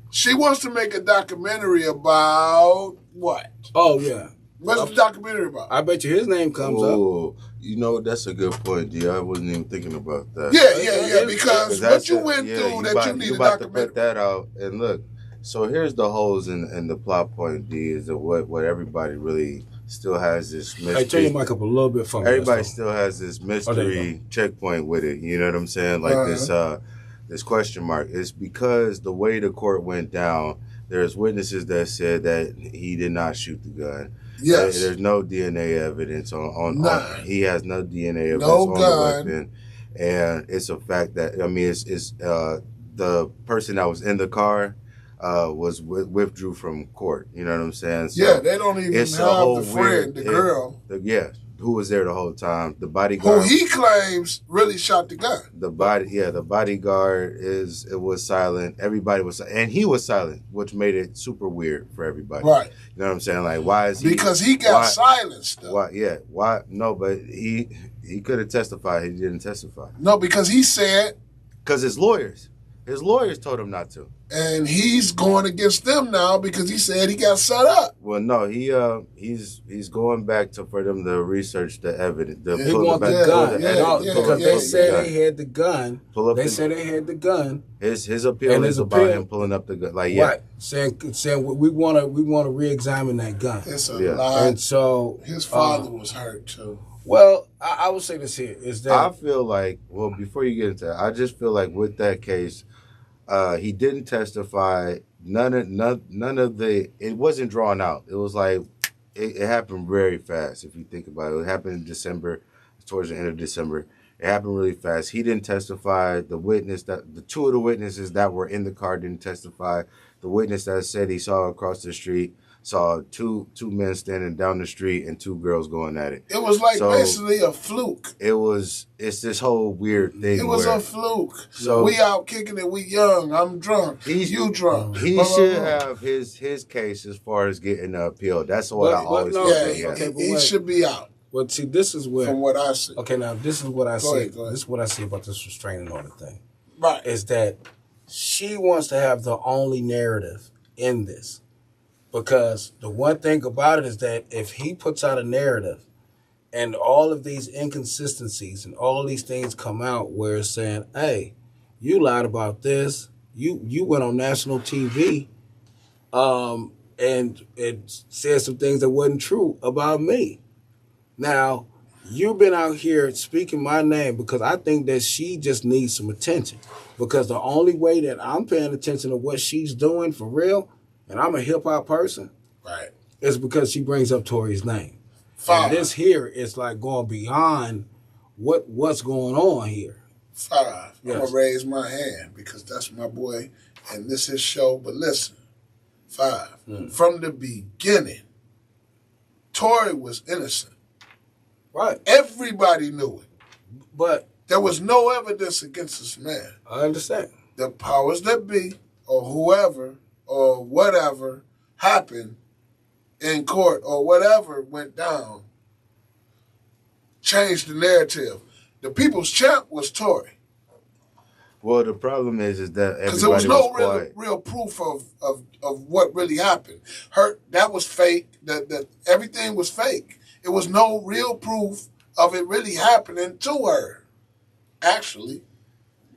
She wants to make a documentary about what? Oh, yeah. What's the documentary about? I bet you his name comes up. You know, that's a good point, D. I wasn't even thinking about that. Yeah. Because what you went through that you need a documentary. To put that out. And look, so here's the holes in the plot point, D, is that what everybody really still has this mystery. Hey, turn your mic up a little bit for me. Everybody still has this mystery checkpoint with it. You know what I'm saying? Like this question mark. It's because the way the court went down, there's witnesses that said that he did not shoot the gun. Yes. There's no DNA evidence on he has no DNA evidence on the weapon. And it's a fact that, I mean, it's the person that was in the car withdrew from court. You know what I'm saying? So they don't even have the friend, the girl. Who was there the whole time? The bodyguard, who he claims really shot the gun. The bodyguard was silent. Everybody was, and he was silent, which made it super weird for everybody. Right. You know what I'm saying? Like, why is he? Because he got silenced. Though. Why? Yeah. Why? No, but he could have testified. He didn't testify. No, because he said. Because his lawyers told him not to. And he's going against them now because he said he got set up. Well, no, he's going back for them to research the evidence. He want the gun. Because they said they had the gun. They said they had the gun. His appeal is about him pulling up the gun. Like, right. Saying we want to re-examine that gun. It's a lie. And so his father was hurt too. Well, I would say this here is that I feel like, well, before you get into that, I just feel like with that case, he didn't testify. None of it wasn't drawn out. It was like it happened very fast. If you think about it, it happened in December, towards the end of December, It happened really fast. He didn't testify. The two of the witnesses that were in the car didn't testify. The witness that said he saw across the street saw two men standing down the street and two girls going at it. It was like basically a fluke. It's this whole weird thing. It was a fluke. So we out kicking it. We young. I'm drunk. You drunk. He should have his case as far as getting the appeal. That's what I always say. Okay, he should be out. Well, see, this is where from what I see. Okay, now this is what I see. Go ahead. This is what I see about this restraining order thing. Right. Is that she wants to have the only narrative in this. Because the one thing about it is that if he puts out a narrative and all of these inconsistencies and all of these things come out where it's saying, hey, you lied about this, you went on national TV and it said some things that wasn't true about me. Now, you've been out here speaking my name because I think that she just needs some attention. Because the only way that I'm paying attention to what she's doing for real, and I'm a hip-hop person, right, is because she brings up Tory's name. Five. And this here is like going beyond what's going on here. Five. Yes. I'm going to raise my hand because that's my boy, and this is show. But listen, Five. From the beginning, Tory was innocent. Right. Everybody knew it. But there was no evidence against this man. I understand. The powers that be, or whoever, or whatever happened in court, or whatever went down, changed the narrative. The people's champ was Tory. Well, the problem is that because there was no real proof of what really happened. That was fake. That everything was fake. It was no real proof of it really happening to her. Actually,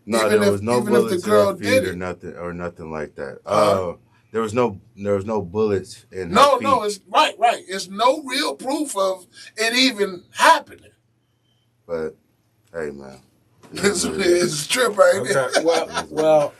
no, there was no bullets in her feet or nothing like that. There was no bullets in her feet. No, it's right. It's no real proof of it even happening. But hey, man, it's a trip, ain't it? Okay. Well,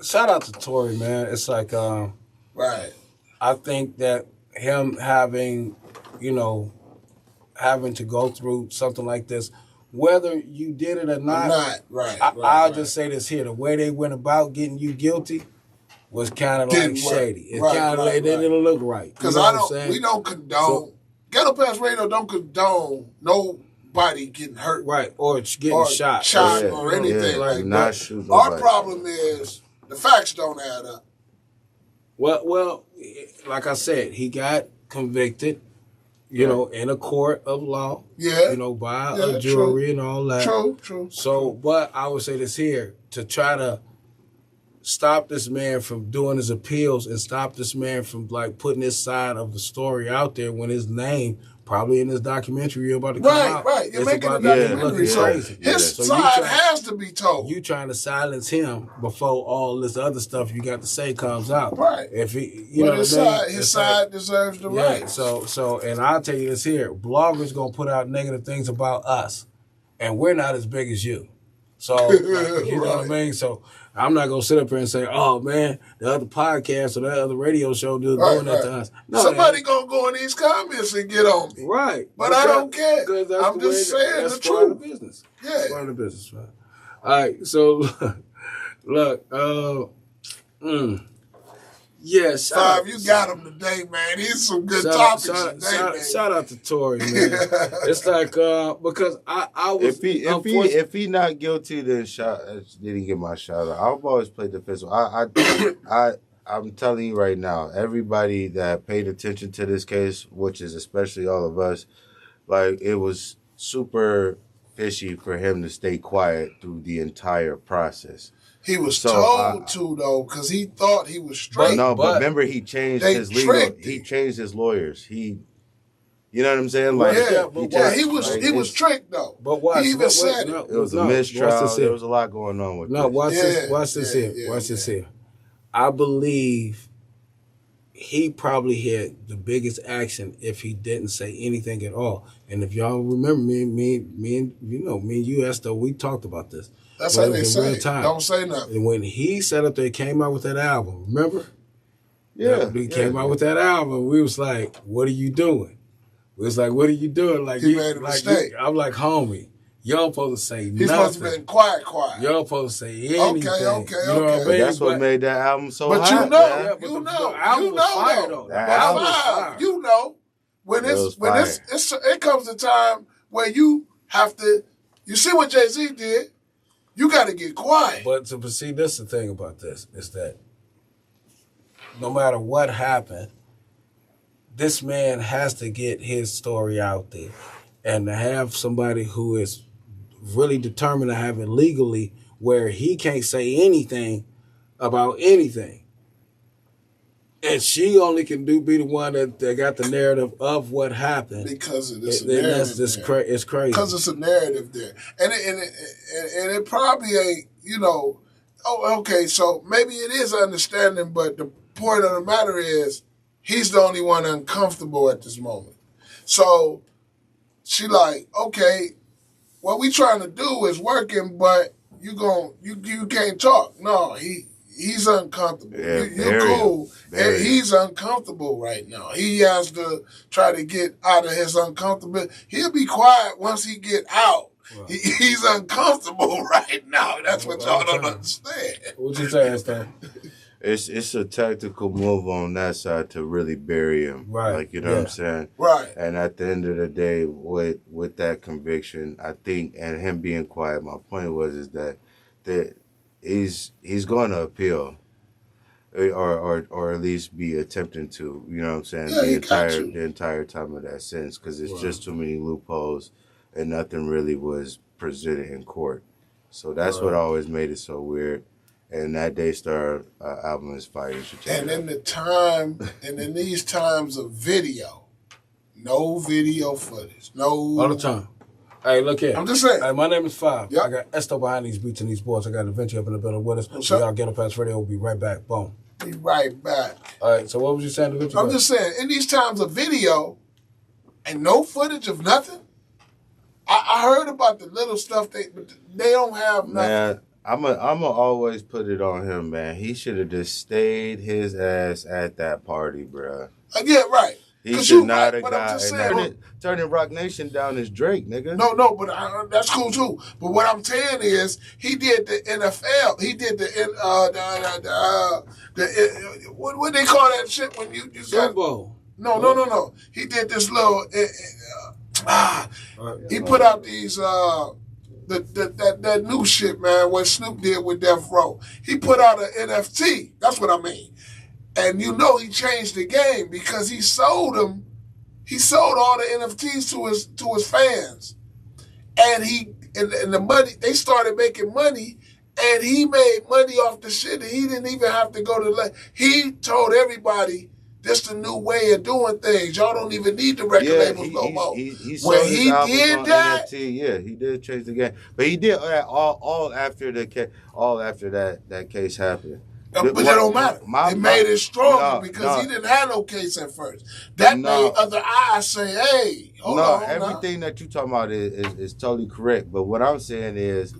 shout out to Tory, man. It's like, right. I think that him having to go through something like this, whether you did it or not, I'll just say this here: the way they went about getting you guilty was kind of like shady. It kind of they didn't look right. Because we don't condone. Ghettopass Radio don't condone nobody getting hurt, right, or getting shot or anything like that. Our problem is the facts don't add up. Well, like I said, he got convicted. In a court of law, by a jury and all that. True. So, but I would say this here, to try to stop this man from doing his appeals and stop this man from, like, putting his side of the story out there when his name, probably in this documentary you're about to come out. Right. You're making a documentary. Crazy. His side has to be told. You trying to silence him before all this other stuff you got to say comes out. Right. If he, his side deserves the right. So, and I'll tell you this here: bloggers gonna put out negative things about us, and we're not as big as you. So, you know what I mean. So, I'm not gonna sit up here and say, "Oh man, the other podcast or the other radio show doing that to us." No, somebody gonna go in these comments and get on me, right? But I don't care. I'm just saying the truth. Part of the business. Yeah, part of the business, man. All right, so look, yes, Five, you got him today, man. He's some good topics today. Shout out to Tory, man. It's like because I was if he not guilty, then didn't get my shout out. I've always played the fifth. I'm telling you right now, everybody that paid attention to this case, which is especially all of us, like, it was super fishy for him to stay quiet through the entire process. He was told to, though, because he thought he was straight. But remember, he changed his legal. He changed his lawyers. You know what I'm saying? Like, he was tricked though. But watch, he even said it was a mistrial. There was a lot going on with this. Watch this here. I believe he probably had the biggest action if he didn't say anything at all. And if y'all remember, me and you, Esther, we talked about this. That's how they say. Don't say nothing. And when he sat up there, came out with that album, remember? Yeah. He came out with that album. We was like, "What are you doing?" We was like, "What are you doing?" Like, he made a mistake. I'm like, "Homie, Y'all supposed to say nothing. He's supposed to have been quiet. Y'all supposed to say anything. Okay. You know what I mean? That's what made that album so hot. But you know, the album was fire, though. That album was fire. You know, when it comes to time where you have to, you see what Jay-Z did, you got to get quiet. But see, this is the thing about this, is that no matter what happened, this man has to get his story out there. And to have somebody who is really determined to have it legally where he can't say anything about anything. And she only can be the one that got the narrative of what happened. Because of this narrative it's crazy. Because it's a narrative there. And it probably ain't, okay, so maybe it is understanding, but the point of the matter is he's the only one uncomfortable at this moment. So she like, okay, what we trying to do is working, but you can't talk. No, he's uncomfortable. Yeah, you're cool. And he's uncomfortable right now. He has to try to get out of his uncomfortability. He'll be quiet once he get out. Wow. He's uncomfortable right now. That's what y'all don't understand. What you saying, Stan? It's a tactical move on that side to really bury him. Right. Like, you know what I'm saying? Right. And at the end of the day, with that conviction, I think, and him being quiet, my point is that he's going to appeal. Or at least be attempting to, you know what I'm saying, the entire time of that sentence, because it's just too many loopholes and nothing really was presented in court. So that's what always made it so weird. And that Daystar album is fire. And in these times of video, no video footage, no. All the time. Hey, look here. I'm just saying. Hey, my name is Five. Yep. I got Esto behind these beats and these boards. I got Adventure up in the building with us. So y'all Ghettopass Radio. We'll be right back. Boom. Be right back. All right, so what was you saying? I'm just saying, in these times of video and no footage of nothing, I heard about the little stuff, but they don't have nothing. Man, I'm a always put it on him, man. He should have just stayed his ass at that party, bruh. Yeah, right. He should not have got turning Rock Nation down as Drake, nigga. No, but that's cool too. But what I'm saying is, he did the NFL. He did the what they call that shit when you Super Bowl. No. He did this little. He put out these that new shit, man. What Snoop did with Death Row. He put out an NFT. That's what I mean. And he changed the game because he sold all the NFTs to his fans. And the money, they started making money, and he made money off the shit, and he didn't even have to go to he told everybody this the new way of doing things. Y'all don't even need the record labels no more. When he did that, NFT, he did change the game. But he did all after that case happened. But it don't matter. It made it stronger because he didn't have no case at first. That made other eyes say, hey, hold on. Everything that you talking about is totally correct. But what I'm saying is,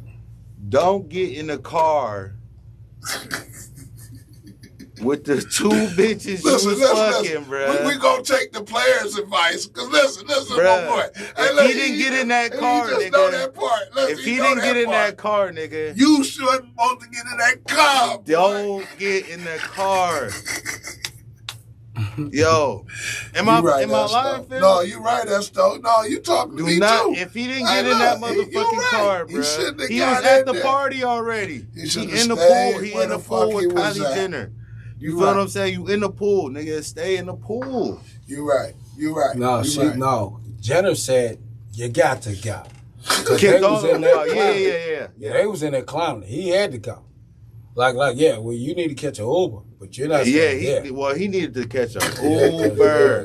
don't get in the car with the two bitches you fucking, bro. We gonna take the players' advice. Because listen, bruh, my boy. If he didn't get in that car, nigga. Know that part. Listen, if he didn't get in that car, nigga. You shouldn't supposed to get in that car. Don't get in the car. Yo. Am I lying, Phil? No, you right, Esto. No, you talking to me too. If he didn't get in that motherfucking car, bro. He was at the party already. He in the pool. He in the pool with Kylie Jenner. You feel what I'm saying? You in the pool, nigga. Stay in the pool. You right. No. Jenner said, you got to go. They was in there They was in there clowning. He had to go. Well, you need to catch an Uber, but you're not. He needed to catch an Uber.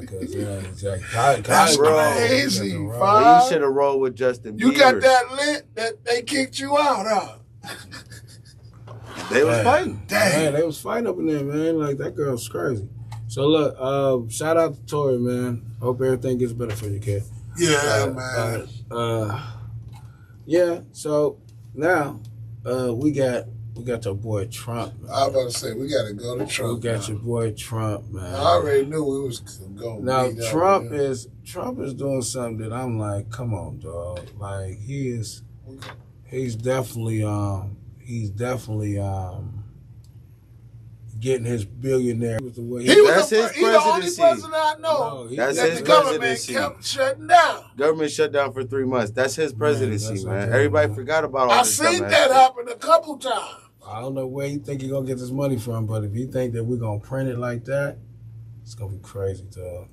That's crazy. He should have rolled with Justin Bieber. You got that lit that they kicked you out, huh? They was fighting. Dang. Man, they was fighting up in there, man. Like, that girl's crazy. So, look, shout out to Tori, man. Hope everything gets better for you, kid. Yeah, man. So now we got We got your boy Trump, man. I was about to say, we got to go to Trump. We got your boy Trump, man. I already knew we was going. Now Trump is doing something that I'm like, come on, dog. Like he's definitely getting his billionaire with the way he was the only president I know. No, that's his the presidency. Government kept shutting down. Government shut down for 3 months. That's his presidency, man. Everybody forgot about all this. I seen that happen a couple times. I don't know where he think he gonna get this money from, but if he think that we're gonna print it like that, it's gonna be crazy, dog.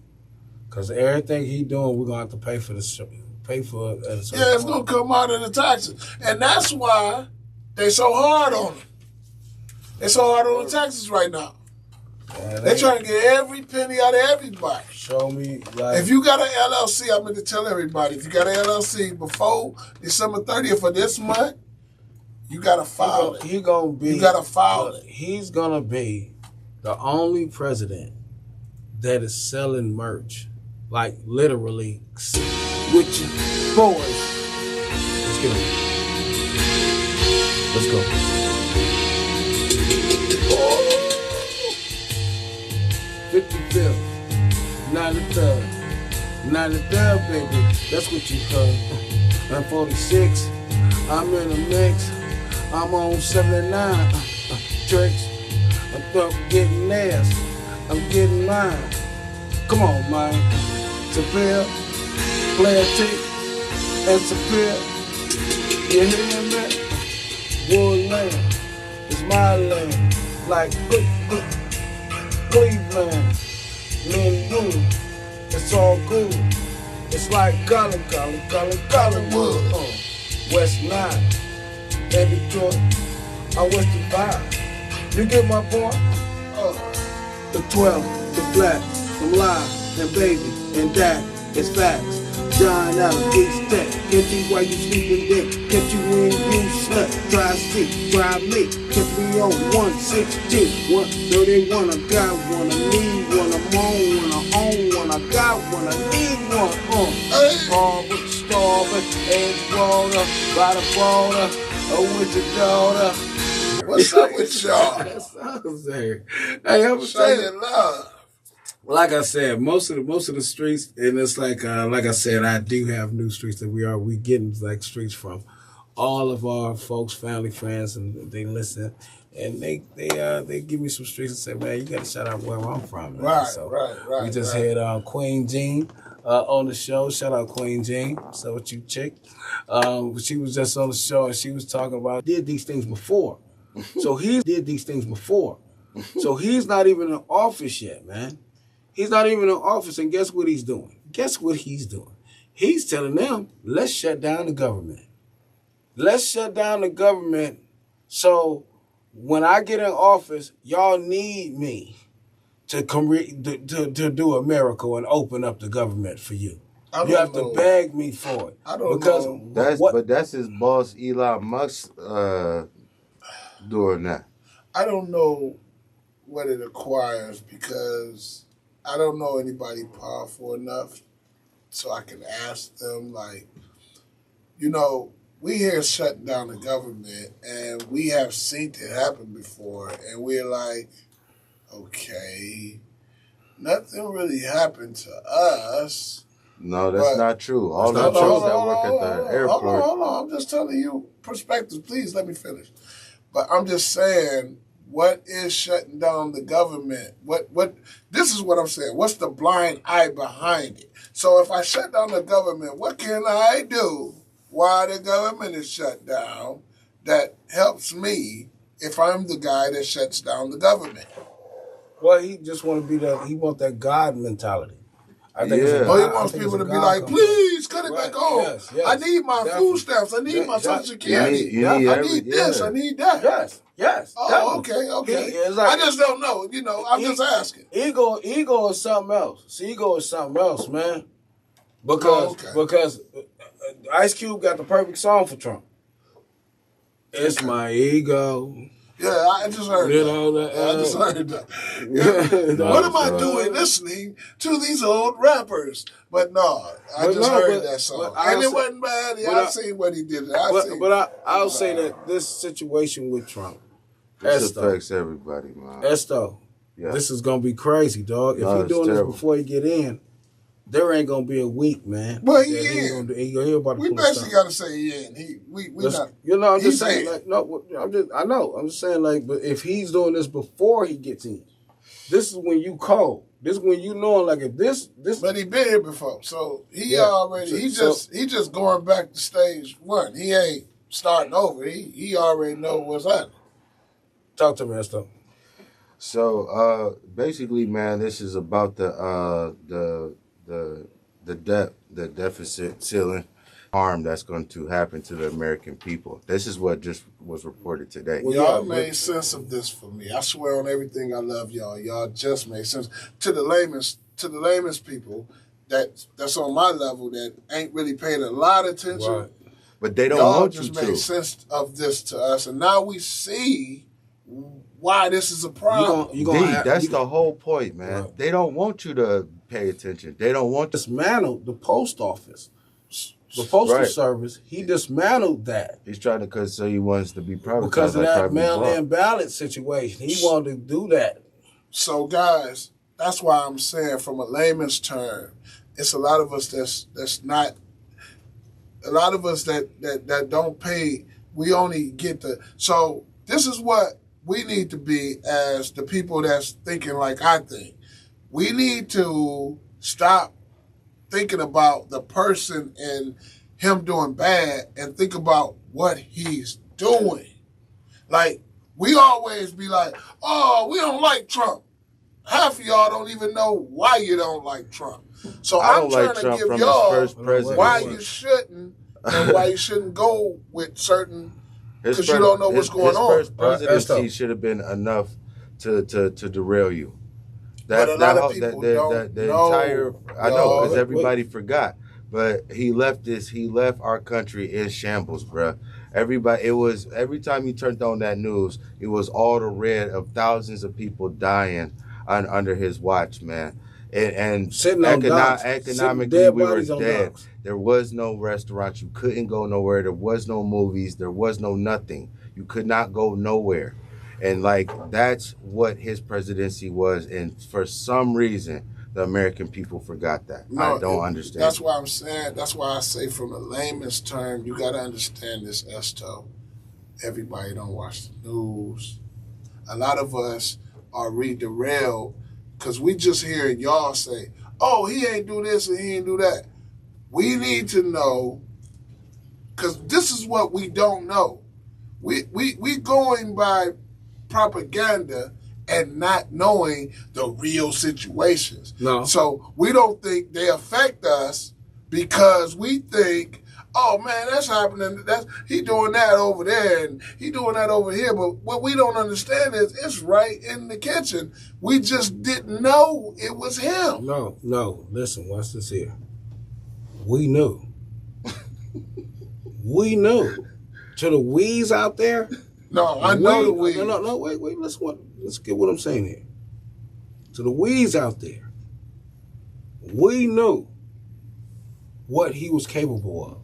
Cause everything he doing, we're gonna have to pay for this. Pay for it. Yeah, it's gonna come out of the taxes, and that's why they so hard on it. They're so hard on the taxes right now. They're trying to get every penny out of everybody. Show me. Like, if you got an LLC, I'm going to tell everybody, if you got an LLC before December 30th of this month, you got to file it. You got to file it. He's going to be the only president that is selling merch. Like, literally, with your boys. Let's get him. Let's go. 55th, 93rd, 93rd, baby. That's what you heard. I'm 46. I'm in the mix. I'm on 79 tricks. I'm getting theirs. I'm getting mine. Come on, man. Seville, Player T, and Seville. You hear me? Woodland is my land. Like, Cleveland, Linwood, it's all good. It's like Collinwood. West 9, and Detroit, I West the 5. You get my point? The 12, the black, the live, and baby, and that is facts. John Allen, East Tech, catch you while you sleeping there. Catch you when you slept. Try sleep, try me. Catch me on 116, 131. I got one, I need one. I'm on one, I own one. I got one, I need one. Hard with the starboard, edge water, by the border, with your daughter. What's up with y'all? That's what I'm saying. Hey, I'm saying love. Like I said, most of the streets, and it's like I said, I do have new streets that we getting like streets from all of our folks, family, friends, and they listen, and they give me some streets and say, man, you got to shout out where I'm from. Man. Right, so right. We just had Queen Jean on the show. Shout out Queen Jean. So what you chick? She was just on the show and she was talking about did these things before. So he did these things before. So he's not even in office yet, man. He's not even in office, and guess what he's doing? Guess what he's doing? He's telling them, let's shut down the government. Let's shut down the government so when I get in office, y'all need me to do a miracle and open up the government for you. You have to beg me for it. I don't know. But that's his boss, Elon Musk, doing that. I don't know what it acquires because I don't know anybody powerful enough so I can ask them, like, you know, we here shutting down the government and we have seen it happen before and we're like, okay, nothing really happened to us. No, that's not true. All the trucks that work at the airport. Hold on. I'm just telling you perspectives. Please let me finish. But I'm just saying, what is shutting down the government? What? This is what I'm saying. What's the blind eye behind it? So if I shut down the government, what can I do while the government is shut down that helps me if I'm the guy that shuts down the government? Well, he just want to be he want that God mentality. I think he wants people to be like, please cut it back on. Yes, I need my food stamps. I need my Social Security. I need this. I need that. Yes. Oh, okay. Like, I just don't know. You know, I'm just asking. Ego is something else. See, ego is something else, man. Because Ice Cube got the perfect song for Trump. It's my ego. Yeah, I just heard that. What am I doing listening to these old rappers? But no, I just heard that song. And it wasn't bad. I've seen what he did. I'll say that this situation with Trump This affects everybody, man. Esto, this is gonna be crazy, dog. If you're doing this before you get in, there ain't gonna be a week, man. Well, he in. He gonna hear about we basically got to say he in. We not. You know, I'm just saying. Like, no, I know. I'm just saying, like, but if he's doing this before he gets in, this is when you call. This is when you know, like, if this. But he been here before, so he already. He just going back to stage one. He ain't starting over. He already know what's happening. Talk to me, Esto. So basically, man, this is about the deficit ceiling harm that's going to happen to the American people. This is what just was reported today. Well, y'all made sense of this for me. I swear on everything I love y'all. Y'all just made sense to the layman's people that's on my level that ain't really paying a lot of attention. Right. But they don't want you to. Y'all just made sense of this to us, and now we see why this is a problem. That's the whole point, man. Right. They don't want you to pay attention. They don't want to dismantle the post office. The postal service, he dismantled that. He's trying to, because he wants to be privatized. Because of that mail-in ballot situation. He wanted to do that. So, guys, that's why I'm saying from a layman's term, it's a lot of us that's not, a lot of us that don't pay, we only get the, so this is what we need to be as the people that's thinking like I think. We need to stop thinking about the person and him doing bad and think about what he's doing. Like, we always be like, oh, we don't like Trump. Half of y'all don't even know why you don't like Trump. So I'm trying to give y'all why you shouldn't and why you shouldn't go with certain, because you don't know what's going on. His first presidency should have been enough to derail you. But a lot of people don't know. I know, because everybody forgot. But he left our country in shambles, bruh. Every time you turned on that news, it was all the red of thousands of people dying under his watch, man. And economically, we were dead. There was no restaurants. You couldn't go nowhere. There was no movies. There was no nothing. You could not go nowhere. And like, that's what his presidency was. And for some reason, the American people forgot that. I don't understand. That's why I'm saying, that's why I say from a layman's term, you got to understand this, Esto. Everybody don't watch the news. A lot of us are re-derailed because we just hear y'all say, oh, he ain't do this and he ain't do that. We need to know, because this is what we don't know. We going by propaganda and not knowing the real situations. No. So we don't think they affect us because we think, oh man, that's happening. He doing that over there and he doing that over here. But what we don't understand is it's right in the kitchen. We just didn't know it was him. No. Listen, watch this here. We knew. We knew. To the wees out there. No, I know the weeds. No, wait. Let's get what I'm saying here. To the weeds out there, we knew what he was capable of.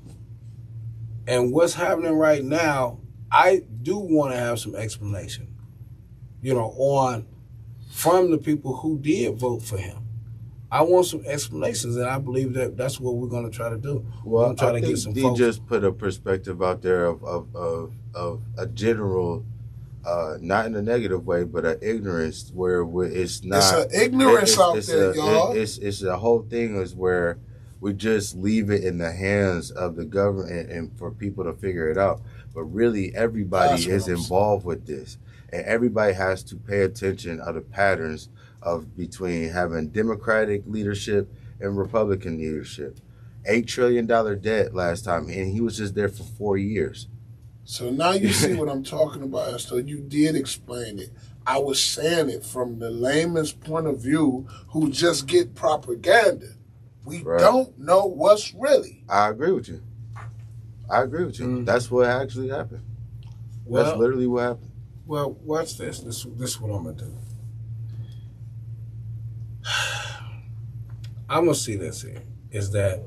And what's happening right now, I do want to have some explanation, from the people who did vote for him. I want some explanations, and I believe that that's what we're going to try to do. Well, I think D just put a perspective out there of a general, not in a negative way, but an ignorance where it's not. It's an ignorance out there, y'all. It's the whole thing is where we just leave it in the hands of the government and for people to figure it out. But really, everybody is involved with this, and everybody has to pay attention of the patterns of between having Democratic leadership and Republican leadership. $8 trillion debt last time, and he was just there for 4 years. So now you see what I'm talking about. So you did explain it. I was saying it from the layman's point of view who just get propaganda. We don't know what's really. I agree with you. Mm-hmm. That's what actually happened. That's literally what happened. Well, watch this. This is what I'm going to do. I'm going to see this here, is that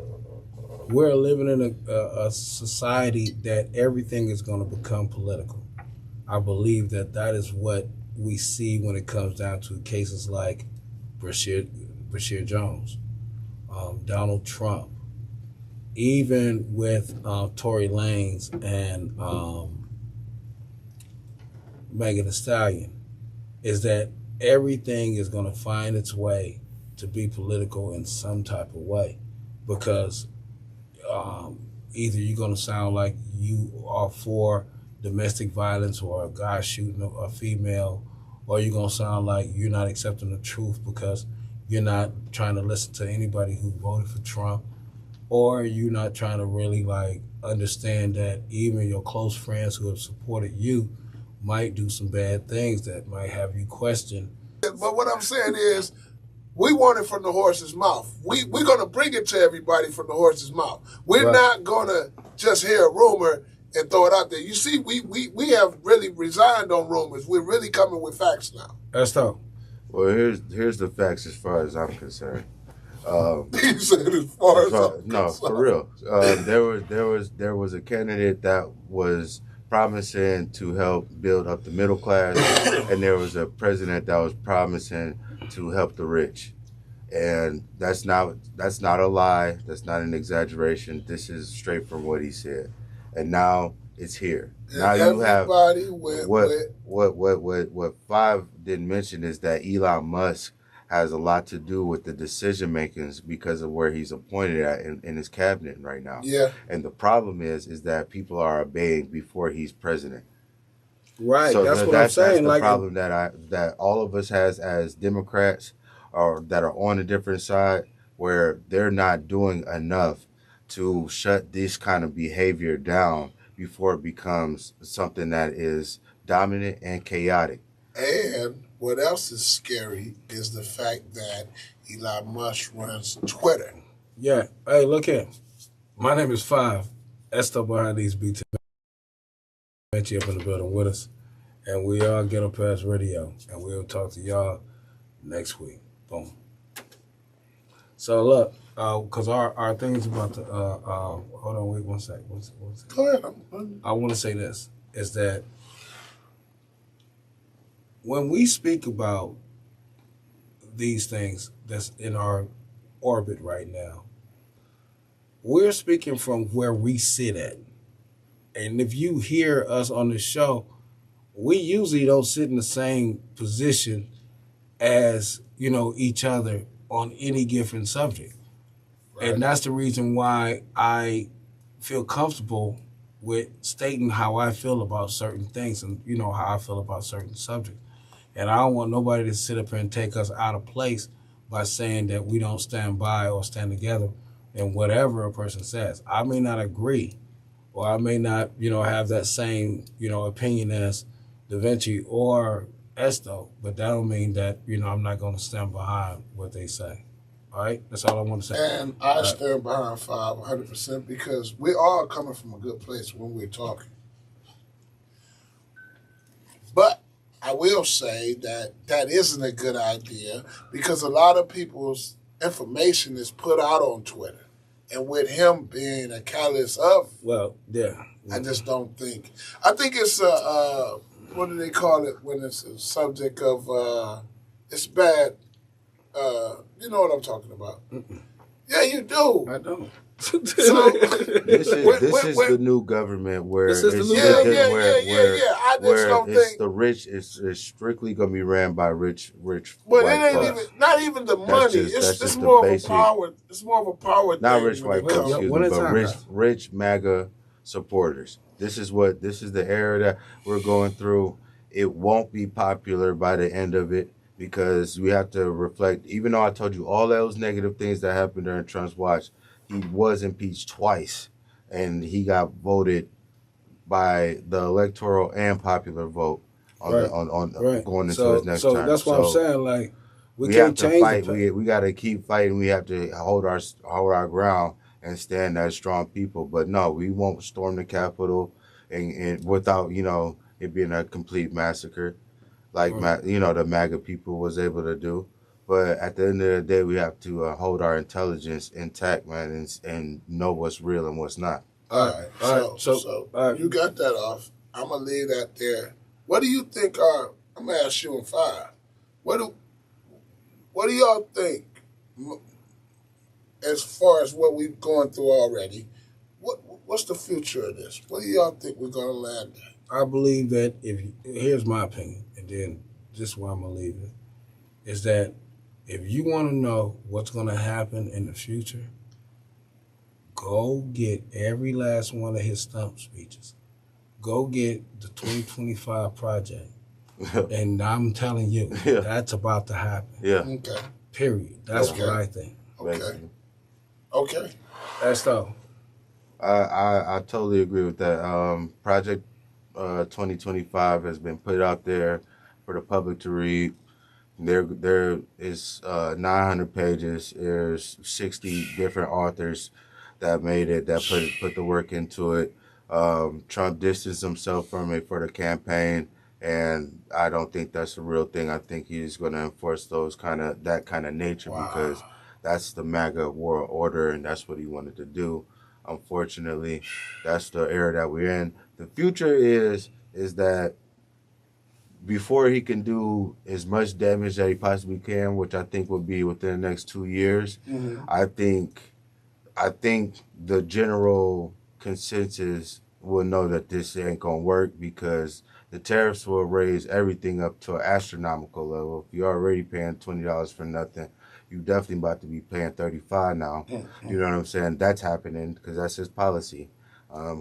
we're living in a society that everything is going to become political. I believe that is what we see when it comes down to cases like Bashir Jones, Donald Trump, even with Tory Lanez and Megan Thee Stallion, is that everything is going to find its way to be political in some type of way, because either you're going to sound like you are for domestic violence or a guy shooting a female, or you're going to sound like you're not accepting the truth because you're not trying to listen to anybody who voted for Trump, or you're not trying to really like understand that even your close friends who have supported you might do some bad things that might have you question. But what I'm saying is, we want it from the horse's mouth. We're going to bring it to everybody from the horse's mouth. We're not going to just hear a rumor and throw it out there. You see, we have really resigned on rumors. We're really coming with facts now. That's tough. Well, here's the facts as far as I'm concerned. You said as far as I'm no, concerned. for real. There was a candidate that was promising to help build up the middle class, and there was a president that was promising to help the rich. And that's not a lie. That's not an exaggeration. This is straight from what he said. And now it's here. And now you have what Five didn't mention is that Elon Musk has a lot to do with the decision makings because of where he's appointed at in his cabinet right now. Yeah. And the problem is that people are obeying before he's president. Right. So that's what I'm saying. That's the problem that all of us has as Democrats, or that are on a different side, where they're not doing enough to shut this kind of behavior down before it becomes something that is dominant and chaotic. And what else is scary is the fact that Elon Musk runs Twitter. Yeah. Hey, look here. My name is Five. Esther behind these beats. Met you up in the building with us. And we are Ghettopass Radio. And we'll talk to y'all next week. Boom. So look, because our thing is about to, hold on, wait one sec. Go ahead. I want to say this, is that when we speak about these things that's in our orbit right now, we're speaking from where we sit at. And if you hear us on the show, we usually don't sit in the same position as, each other on any given subject. Right. And that's the reason why I feel comfortable with stating how I feel about certain things and, how I feel about certain subjects. And I don't want nobody to sit up here and take us out of place by saying that we don't stand by or stand together in whatever a person says. I may not agree, or I may not, have that same, opinion as Da Vinci or Esto, but that don't mean that, I'm not going to stand behind what they say. All right? That's all I want to say. And I stand behind Five 100% because we are coming from a good place when we're talking. But I will say that isn't a good idea because a lot of people's information is put out on Twitter. And with him being a catalyst of, I just don't think. I think it's what do they call it when it's a subject of, it's bad. You know what I'm talking about. Mm-mm. Yeah, you do. I don't. So, this is the new government where it's the rich is strictly going to be ran by rich. But it ain't not even the money. It's more of a power. It's more of a power. Not thing rich white folks, but rich MAGA supporters. This is the era that we're going through. It won't be popular by the end of it because we have to reflect. Even though I told you all those negative things that happened during Trump's watch, he was impeached twice, and he got voted by the electoral and popular vote on going into his next term. So that's what I'm saying. Like we can't have to fight. We got to keep fighting. We have to hold our ground and stand as strong people. But no, we won't storm the Capitol and without it being a complete massacre, like the MAGA people was able to do. But at the end of the day, we have to hold our intelligence intact, man, and know what's real and what's not. All right. So you got that off. I'm going to leave that there. What do you think are? I'm gonna ask you in 5. What do y'all think as far as what we've gone through already? What's the future of this? What do y'all think we're gonna land at? I believe that here's my opinion, and then this is where I'm gonna leave it, is that if you want to know what's gonna happen in the future, go get every last one of his stump speeches. Go get the 2025 project. And I'm telling you, that's about to happen. Yeah. Okay. Period. That's what I think. Okay. Okay. That's all. I totally agree with that. Project 2025 has been put out there for the public to read. There is 900 pages. There's 60 different authors that made it, that put the work into it. Trump distanced himself from it for the campaign, and I don't think that's a real thing. I think he's going to enforce that kind of nature because that's the MAGA world order, and that's what he wanted to do. Unfortunately, that's the era that we're in. The future is that before he can do as much damage that he possibly can, which I think will be within the next 2 years, I think the general consensus will know that this ain't gonna work because the tariffs will raise everything up to an astronomical level. If you're already paying $20 for nothing, you definitely about to be paying $35 now. You know what I'm saying? That's happening because that's his policy.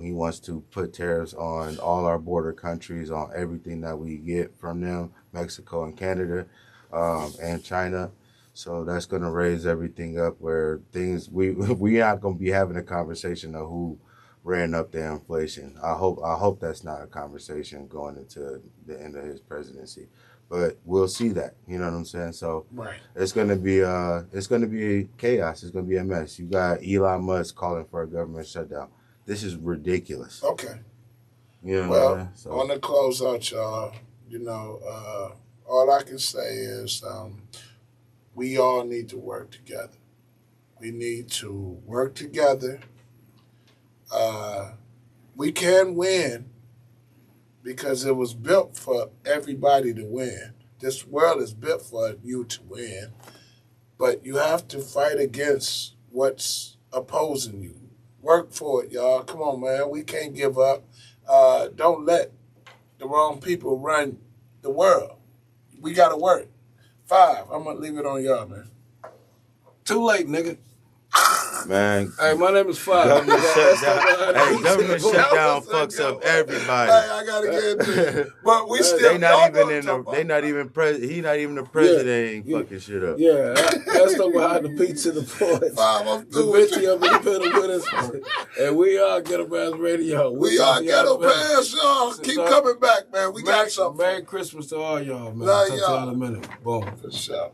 He wants to put tariffs on all our border countries, on everything that we get from them, Mexico and Canada, and China. So that's going to raise everything up where we not going to be having a conversation of who ran up the inflation. I hope that's not a conversation going into the end of his presidency. But we'll see that. You know what I'm saying? So it's gonna be chaos. It's gonna be a mess. You got Elon Musk calling for a government shutdown. This is ridiculous. Okay. You know well, what I mean? So, on the closeout, y'all, all I can say is we all need to work together. We need to work together. We can win because it was built for everybody to win. This world is built for you to win. But you have to fight against what's opposing you. Work for it, y'all. Come on, man. We can't give up. Don't let the wrong people run the world. We got to work. 5. I'm going to leave it on y'all, man. Too late, nigga. Man. Hey, my name is 5. Government shutdown. Government shutdown fucks up everybody. Hey, I gotta get into it. But we still He not even the president ain't fucking shit up. Yeah, that's the behind the pizza, the points. 5, I'm the Vinci up in the middle with us. And we are Ghettopass Radio. We are Ghettopass, y'all. Keep coming back, man. We got something. Merry Christmas to all y'all, man. Talk to y'all in a minute. Boom. For sure.